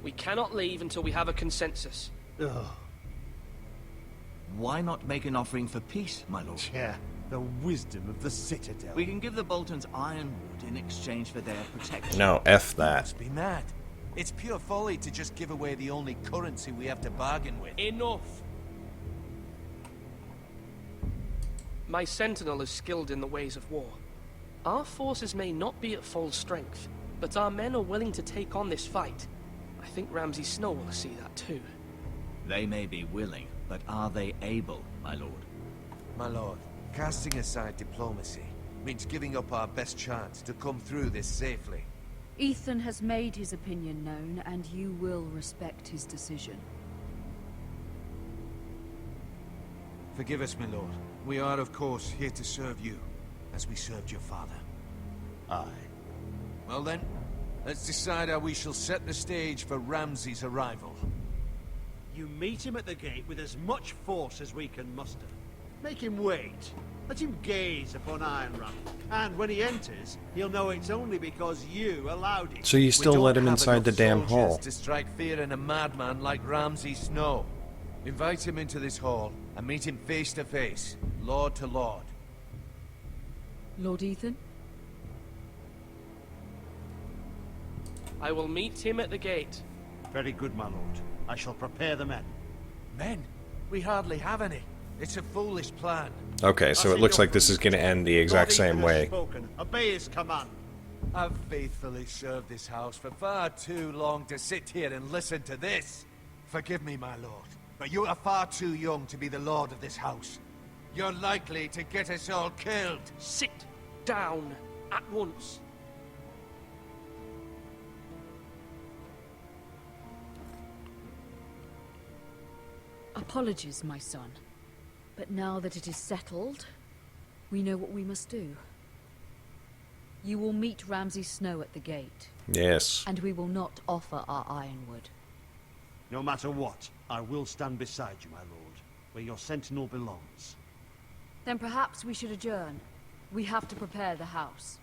We cannot leave until we have a consensus. Ugh. Why not make an offering for peace, my lord? Yeah, the wisdom of the Citadel. We can give the Boltons ironwood in exchange for their protection. No, F You that. must be mad. It's pure folly to just give away the only currency we have to bargain with. Enough! My Sentinel is skilled in the ways of war. Our forces may not be at full strength, but our men are willing to take on this fight. I think Ramsay Snow will see that too. They may be willing, but are they able, my lord? My lord, casting aside diplomacy means giving up our best chance to come through this safely. Ethan has made his opinion known, and you will respect his decision. Forgive us, my lord. We are, of course, here to serve you, as we served your father. Aye. Well then, let's decide how we shall set the stage for Ramsay's arrival. You meet him at the gate with as much force as we can muster. Make him wait. Let him gaze upon Ironrath. And when he enters, he'll know it's only because you allowed it. So you still let him inside the damn hall? To strike fear in a madman like Ramsay Snow. Invite him into this hall and meet him face to face, lord to lord. Lord Ethan? I will meet him at the gate. Very good, my lord. I shall prepare the men. Men? We hardly have any. It's a foolish plan. Okay, so it looks like this is going to end the exact same way. Obey his command. I've faithfully served this house for far too long to sit here and listen to this. Forgive me, my lord, but you are far too young to be the lord of this house. You're likely to get us all killed. Sit down at once. Apologies, my son. But now that it is settled, we know what we must do. You will meet Ramsay Snow at the gate. Yes. And we will not offer our ironwood. No matter what, I will stand beside you, my lord, where your sentinel belongs. Then perhaps we should adjourn. We have to prepare the house.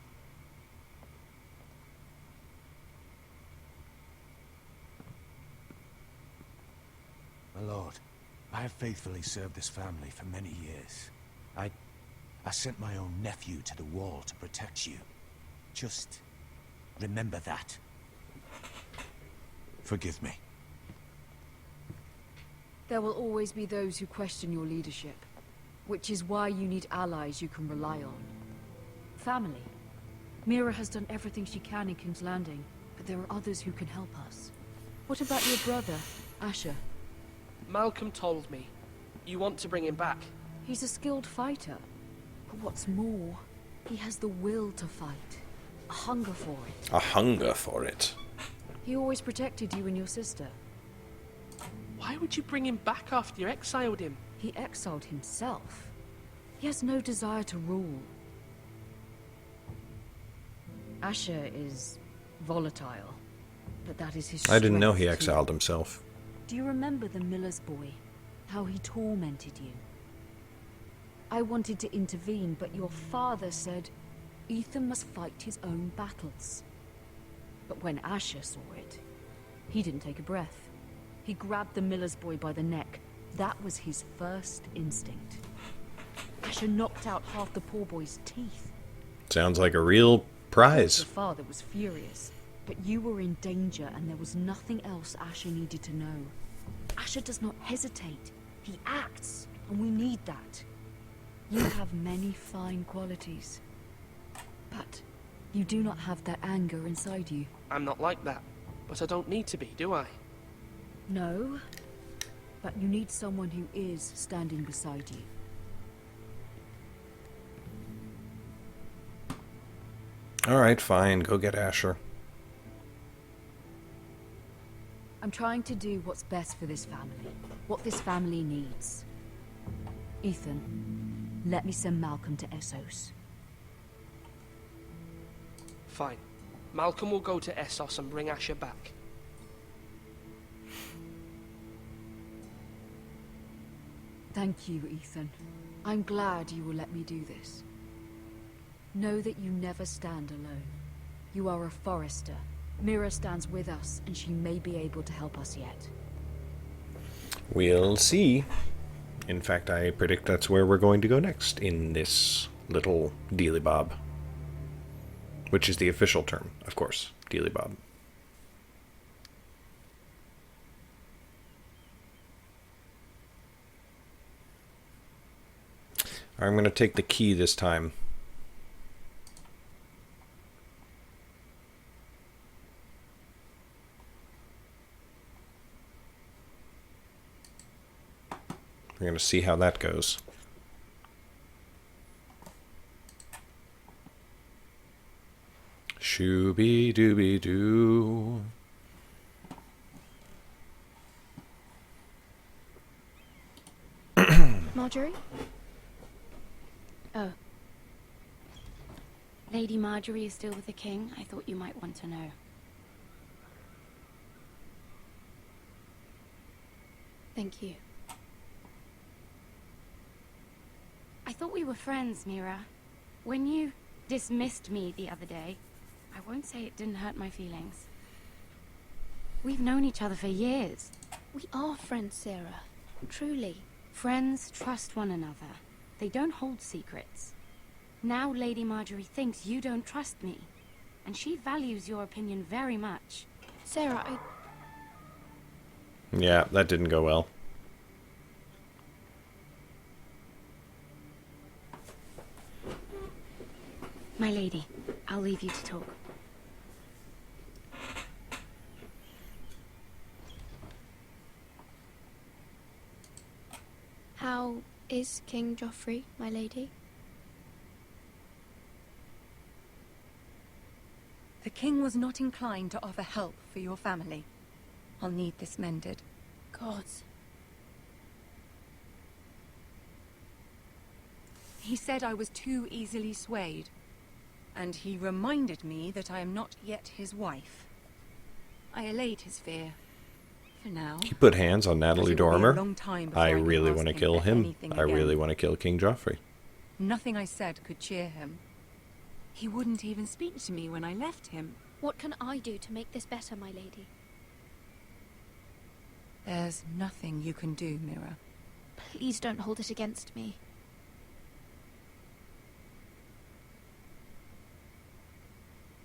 My lord, I have faithfully served this family for many years. I sent my own nephew to the wall to protect you. Just remember that. Forgive me. There will always be those who question your leadership, which is why you need allies you can rely on. Family. Mira has done everything she can in King's Landing, but there are others who can help us. What about your brother, Asher? Malcolm told me. You want to bring him back? He's a skilled fighter. But what's more, he has the will to fight. A hunger for it. A hunger for it. He always protected you and your sister. Why would you bring him back after you exiled him? He exiled himself. He has no desire to rule. Asher is volatile, but that is his I didn't know he strength too. exiled himself. Do you remember the miller's boy? How he tormented you? I wanted to intervene, but your father said Ethan must fight his own battles. But when Asher saw it, he didn't take a breath. He grabbed the miller's boy by the neck. That was his first instinct. Asher knocked out half the poor boy's teeth. Sounds like a real prize. Your father was furious, but you were in danger and there was nothing else Asher needed to know. Asher does not hesitate. He acts, and we need that. You have many fine qualities, but you do not have that anger inside you. I'm not like that, but I don't need to be, do I? No, but you need someone who is standing beside you. Alright, fine. Go get Asher. I'm trying to do what's best for this family, what this family needs. Ethan, let me send Malcolm to Essos. Fine. Malcolm will go to Essos and bring Asher back. Thank you, Ethan. I'm glad you will let me do this. Know that you never stand alone. You are a Forrester. Mira stands with us, and she may be able to help us yet. We'll see. In fact, I predict that's where we're going to go next in this little dealy bob. Which is the official term, of course. Dealy bob. I'm going to take the key this time. We're going to see how that goes. Shooby-dooby-doo. Marjorie? Oh. Lady Marjorie is still with the king? I thought you might want to know. Thank you. I thought we were friends, Mira. When you dismissed me the other day, I won't say it didn't hurt my feelings. We've known each other for years. We are friends, Sarah. Truly. Friends trust one another. They don't hold secrets. Now Lady Marjorie thinks you don't trust me, and she values your opinion very much. Sarah, Yeah, that didn't go well. My lady, I'll leave you to talk. How is King Joffrey, my lady? The king was not inclined to offer help for your family. I'll need this mended. Gods. He said I was too easily swayed. And he reminded me that I am not yet his wife. I allayed his fear. For now. He put hands on Natalie But it will be a Dormer. long time before I can really ask want to him kill for him. anything I again. really want to kill King Joffrey. Nothing I said could cheer him. He wouldn't even speak to me when I left him. What can I do to make this better, my lady? There's nothing you can do, Mira. Please don't hold it against me.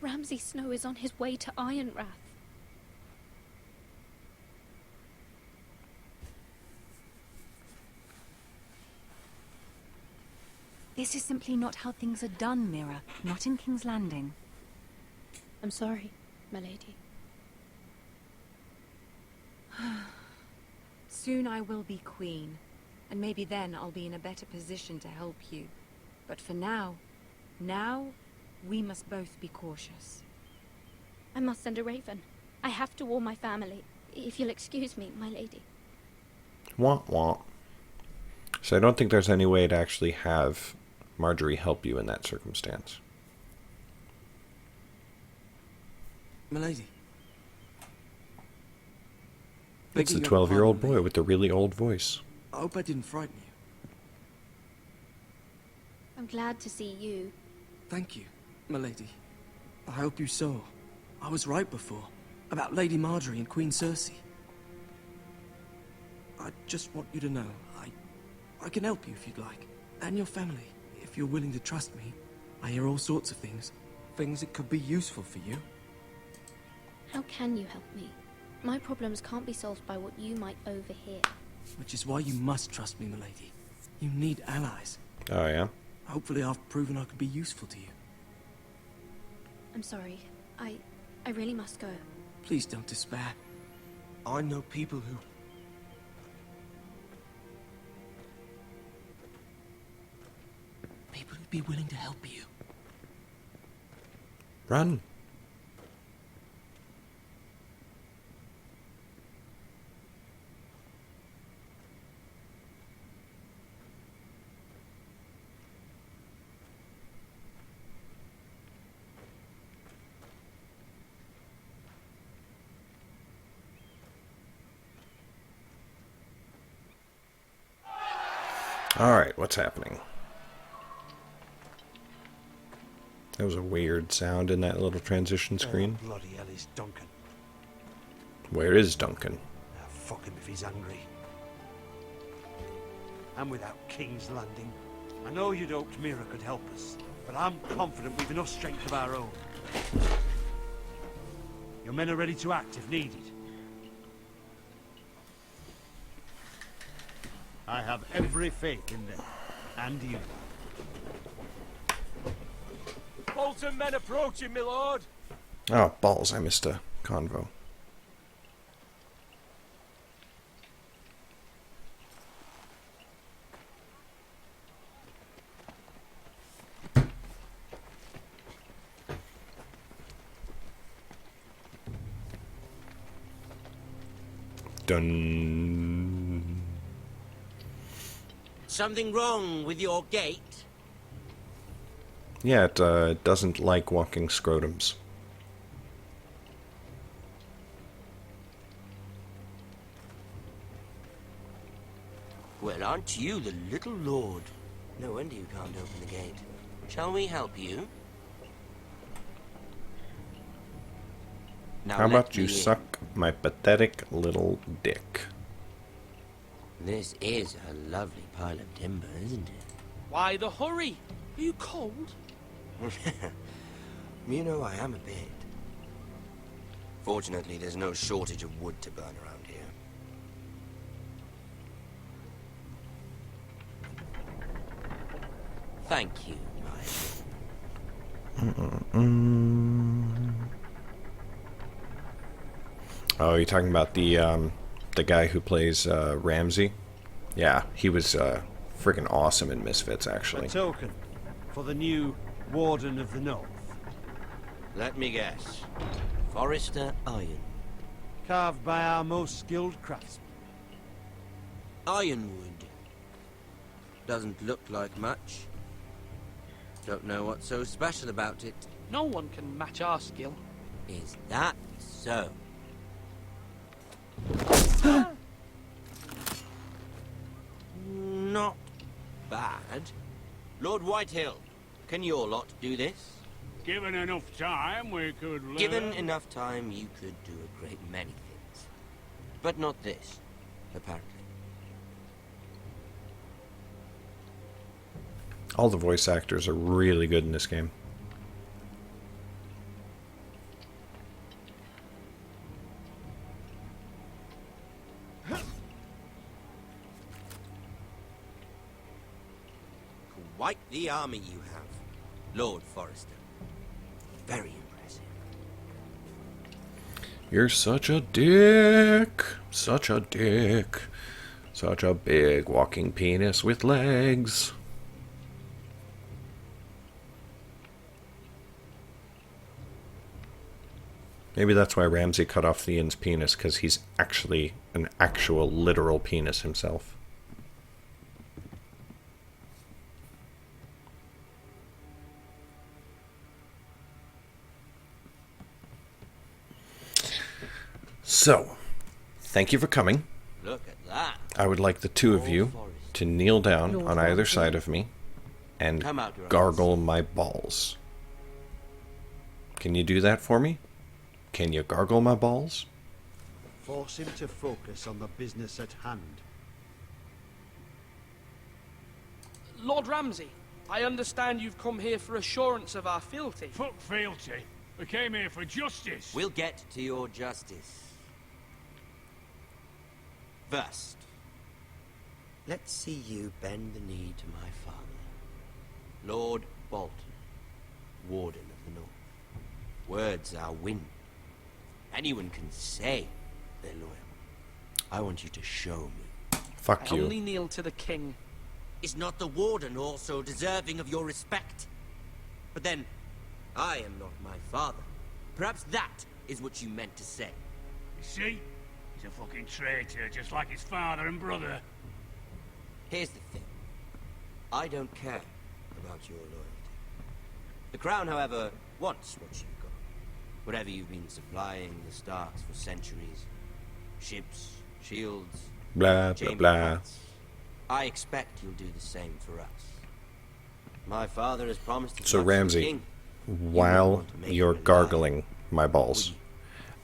Ramsay Snow is on his way to Ironrath. This is simply not how things are done, Mira. Not in King's Landing. I'm sorry, my lady. Soon I will be queen, and maybe then I'll be in a better position to help you. But for now, we must both be cautious. I must send a raven. I have to warn my family. If you'll excuse me, my lady. Wah wah. So I don't think there's any way to actually have Marjorie help you in that circumstance. Milady. It's the Begging your 12-year-old pardon, boy with the really old voice. I hope I didn't frighten you. I'm glad to see you. Thank you, milady. I hope you saw. I was right before. About Lady Marjorie and Queen Cersei. I just want you to know, I can help you if you'd like. And your family, if you're willing to trust me. I hear all sorts of things. Things that could be useful for you. How can you help me? My problems can't be solved by what you might overhear. Which is why you must trust me, milady. You need allies. Oh, yeah? Hopefully I've proven I could be useful to you. I'm sorry. I really must go. Please don't despair. I know people who... People who'd be willing to help you. Run. Alright, what's happening? There was a weird sound in that little transition screen. Oh, bloody hell is Duncan. Where is Duncan? Ah, fuck him if he's angry. And without King's Landing. I know you'd hoped Mira could help us, but I'm confident we've enough strength of our own. Your men are ready to act if needed. I have every faith in them. And you. Bolton men approaching, my lord. Oh, balls, I missed a convo. Dun. Something wrong with your gate? Yeah, it doesn't like walking scrotums. Well, aren't you the little lord? No wonder you can't open the gate. Shall we help you? Now How about you let me in. suck my pathetic little dick? This is a lovely pile of timber, isn't it? Why the hurry? Are you cold? You know, I am a bit. Fortunately, there's no shortage of wood to burn around here. Thank you, my... Oh, you're talking about the guy who plays Ramsay? Yeah, he was freaking awesome in Misfits, actually. A token for the new Warden of the North. Let me guess. Forrester Iron. Carved by our most skilled craftsmen. Ironwood. Doesn't look like much. Don't know what's so special about it. No one can match our skill. Is that so? Not bad. Lord Whitehill, can your lot do this? Given enough time, we could learn. Given enough time, you could do a great many things. But not this, apparently. All the voice actors are really good in this game. Quite the army you have, Lord Forrester. Very impressive. You're such a dick. Such a dick. Such a big walking penis with legs. Maybe that's why Ramsay cut off the inn's penis, because he's actually an actual literal penis himself. So, thank you for coming. Look at that. I would like the two of you to kneel down on either side of me and gargle my balls. Can you do that for me? Can you gargle my balls? Force him to focus on the business at hand. Lord Ramsay, I understand you've come here for assurance of our fealty. Fuck fealty. We came here for justice. We'll get to your justice. First, let's see you bend the knee to my father, Lord Bolton, Warden of the North. Words are wind. Anyone can say they're loyal. I want you to show me. Fuck I you. only kneel to the king. Is not the Warden also deserving of your respect? But then, I am not my father. Perhaps that is what you meant to say. You see? He's a fucking traitor, just like his father and brother. Here's the thing. I don't care about your loyalty. The Crown, however, wants what you've got. Whatever you've been supplying the Starks for centuries. Ships, shields, blah, blah, blah. I expect you'll do the same for us. My father has promised to So Ramsay, while you're gargling my balls,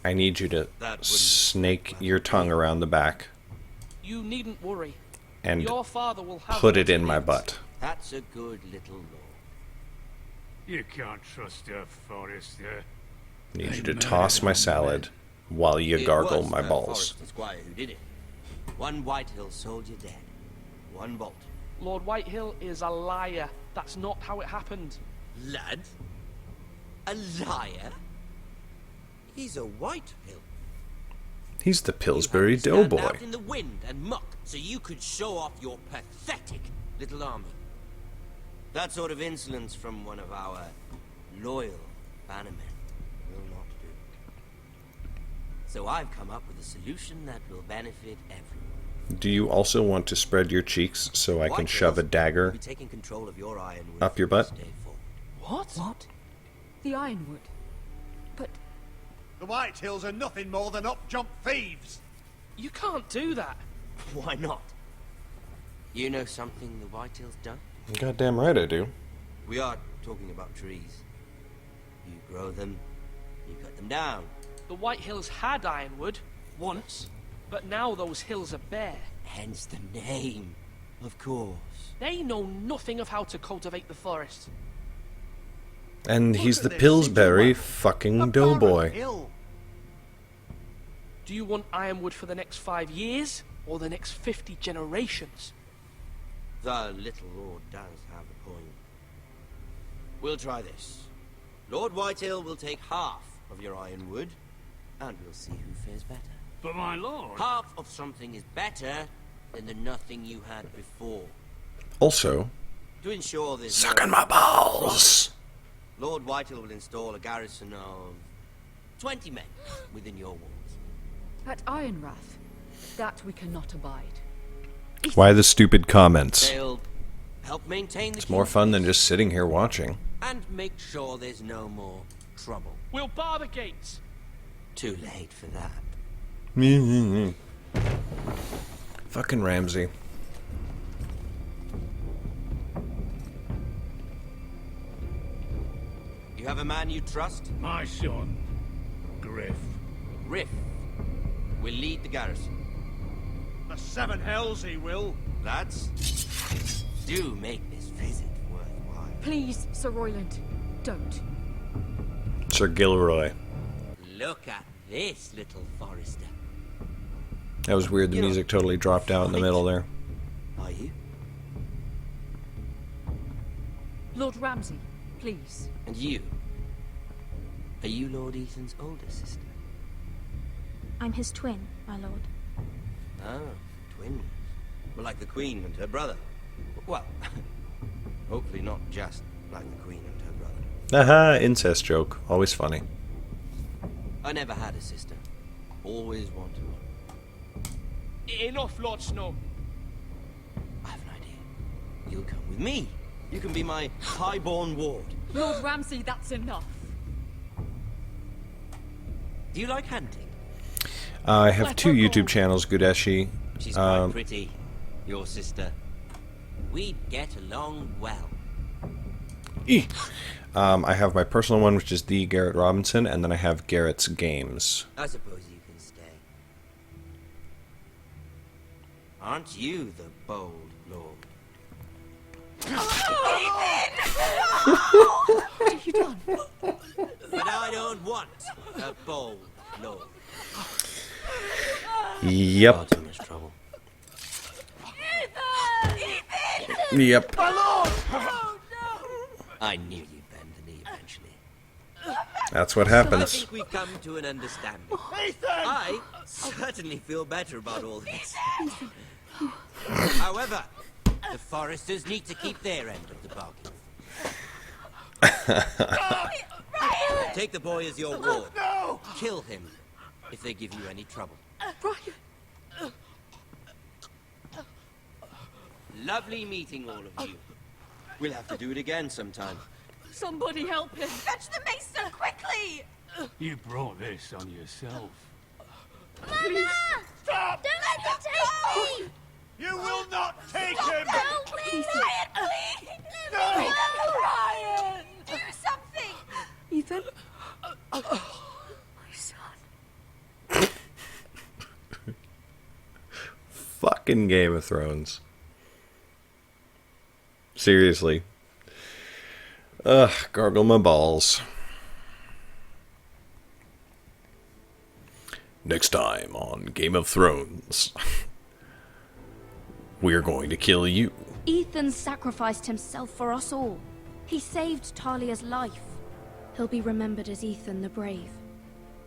I need you to snake your tongue around the back You needn't worry. and Your father will have put it what in he my needs. butt. That's a good little law. You can't trust her, Forrester. I need you to toss my salad while you gargle my balls. Forrester Squire who did it. One Whitehill soldier dead. One Bolton. Lord Whitehill is a liar. That's not how it happened. Lad? A liar? He's a Whitehill. He's the Pillsbury Stand Doughboy. out in the wind and muck so you could show off your pathetic little army. That sort of insolence from one of our loyal bannermen will not do. So I've come up with a solution that will benefit everyone. Do you also want to spread your cheeks so I can shove a Whitehills dagger will be taking control of your ironwood up your from butt? this day forward. What? What? The Ironwood? But The Whitehills are nothing more than up-jump thieves. You can't do that. Why not? You know something the Whitehills don't? Goddamn right I do. We are talking about trees. You grow them, you cut them down. The White Hills had ironwood, once, but now those hills are bare. Hence the name, of course. They know nothing of how to cultivate the forest. And he's the Pillsbury fucking Doughboy. Do you want ironwood for the next 5 years, or the next 50 generations? The little lord does have a point. We'll try this. Lord Whitehill will take half of your ironwood, and we'll see who fares better. But my lord... Half of something is better than the nothing you had before. Also, To ensure this... sucking my balls. Lord Whitehill will install a garrison of 20 men within your walls. at Ironrath, that we cannot abide. Why the stupid comments? They'll help maintain the It's more fun than just sitting here watching. and make sure there's no more trouble. We'll bar the gates. Too late for that. Fucking Ramsay. You have a man you trust? My son, Griff. Riff will lead the garrison. The seven hells he will. Lads, do make this visit worthwhile. Please, Sir Royland, don't. Sir Gilroy. Look at this, little Forrester. That was weird. The music totally dropped out in the middle there. Are you? Lord Ramsay, please. And you? Are you Lord Ethan's older sister? I'm his twin, my lord. Oh, twins. Well, like the Queen and her brother. Well, hopefully not just like the Queen and her brother. Aha, incest joke. Always funny. I never had a sister. Always wanted one. Enough, Lord Snow. I have an idea. You'll come with me. You can be my highborn ward. Lord Ramsay, that's enough. Do you like hunting? I have 2 YouTube channels, Gudeshi. She's quite pretty. Your sister. We'd get along well. I have my personal one, which is the Garrett Robinson, and then I have Garrett's Games. I suppose you can stay. Aren't you the bold lord? What have you done? But I don't want a bold lord. Yep. Oh, too much trouble. Yep. My lord! Oh, no. I knew you'd bend the knee eventually. That's what I happens. think we've come to an understanding. Ethan! I certainly feel better about all this. However, the Foresters need to keep their end of the bargain. Take the boy as your ward. No! Kill him if they give you any trouble. Brian! Lovely meeting all of you. We'll have to do it again sometime. Somebody help him! Fetch the maester, quickly! You brought this on yourself. Mama! Stop! Don't let them take me! You will not take him! No, please! Ryan, please! No! Ryan! Do something! Ethan? My son. Fucking Game of Thrones. Seriously. Ugh, gargle my balls. Next time on Game of Thrones, we're going to kill you. Ethan sacrificed himself for us all. He saved Talia's life. He'll be remembered as Ethan the Brave.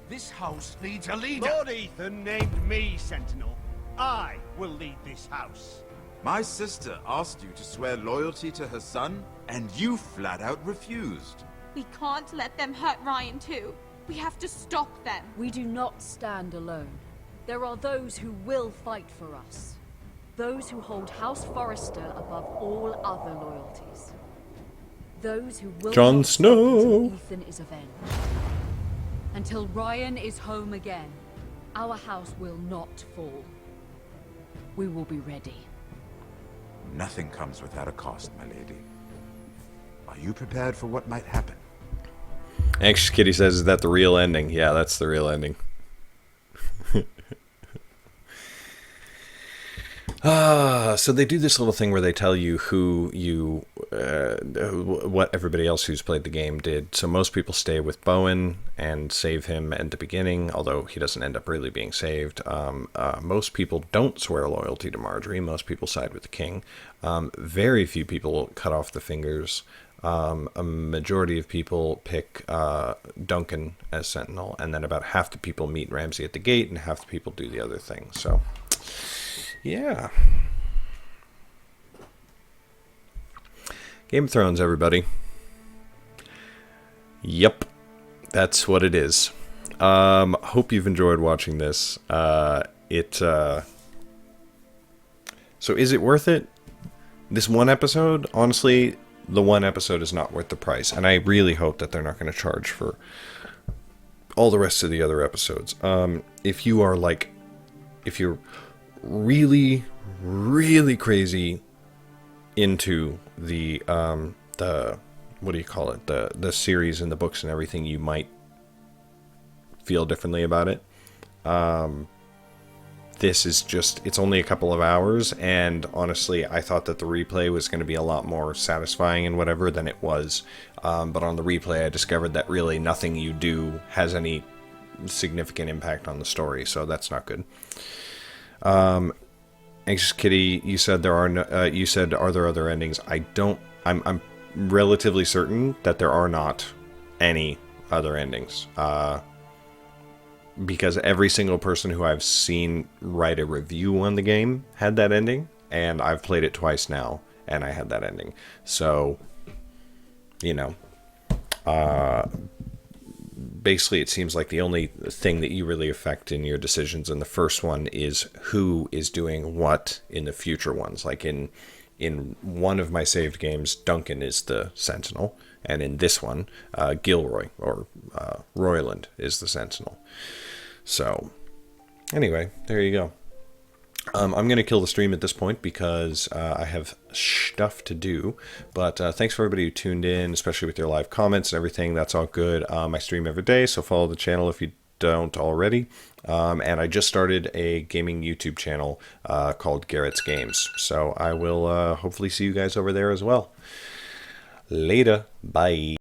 This house needs a leader. Lord Ethan named me Sentinel. I will lead this house. My sister asked you to swear loyalty to her son, and you flat out refused. We can't let them hurt Ryan too. We have to stop them. We do not stand alone. There are those who will fight for us. Those who hold House Forrester above all other loyalties. Those who will Jon not stop Snow. until Ethan is avenged. Until Ryan is home again, our house will not fall. We will be ready. Nothing comes without a cost, my lady. Are you prepared for what might happen? Anxious Kitty says, is that the real ending? Yeah, that's the real ending. So they do this little thing where they tell you what everybody else who's played the game did. So most people stay with Bowen and save him at the beginning, although he doesn't end up really being saved. Most people don't swear loyalty to Marjorie. Most people side with the king. Very few people cut off the fingers. A majority of people pick Duncan as Sentinel, and then about half the people meet Ramsay at the gate, and half the people do the other thing. So, yeah. Game of Thrones, everybody. Yep, that's what it is. Hope you've enjoyed watching this. So is it worth it? This one episode? Honestly, the one episode is not worth the price, and I really hope that they're not going to charge for all the rest of the other episodes. If you're really, really crazy into the what do you call it? The series and the books and everything, you might feel differently about it. This is just, it's only a couple of hours, and honestly, I thought that the replay was going to be a lot more satisfying and whatever than it was. But on the replay, I discovered that really nothing you do has any significant impact on the story, so that's not good. Anxious Kitty, you said are there other endings? I'm relatively certain that there are not any other endings. Because every single person who I've seen write a review on the game had that ending, and I've played it twice now, and I had that ending. So, basically it seems like the only thing that you really affect in your decisions in the first one is who is doing what in the future ones. Like in one of my saved games, Duncan is the Sentinel, and in this one, Gilroy or Royland is the Sentinel. So anyway, there you go. I'm going to kill the stream at this point because I have stuff to do. But thanks for everybody who tuned in, especially with your live comments and everything. That's all good. I stream every day, so follow the channel if you don't already. And I just started a gaming YouTube channel called Garrett's Games. So I will hopefully see you guys over there as well. Later. Bye.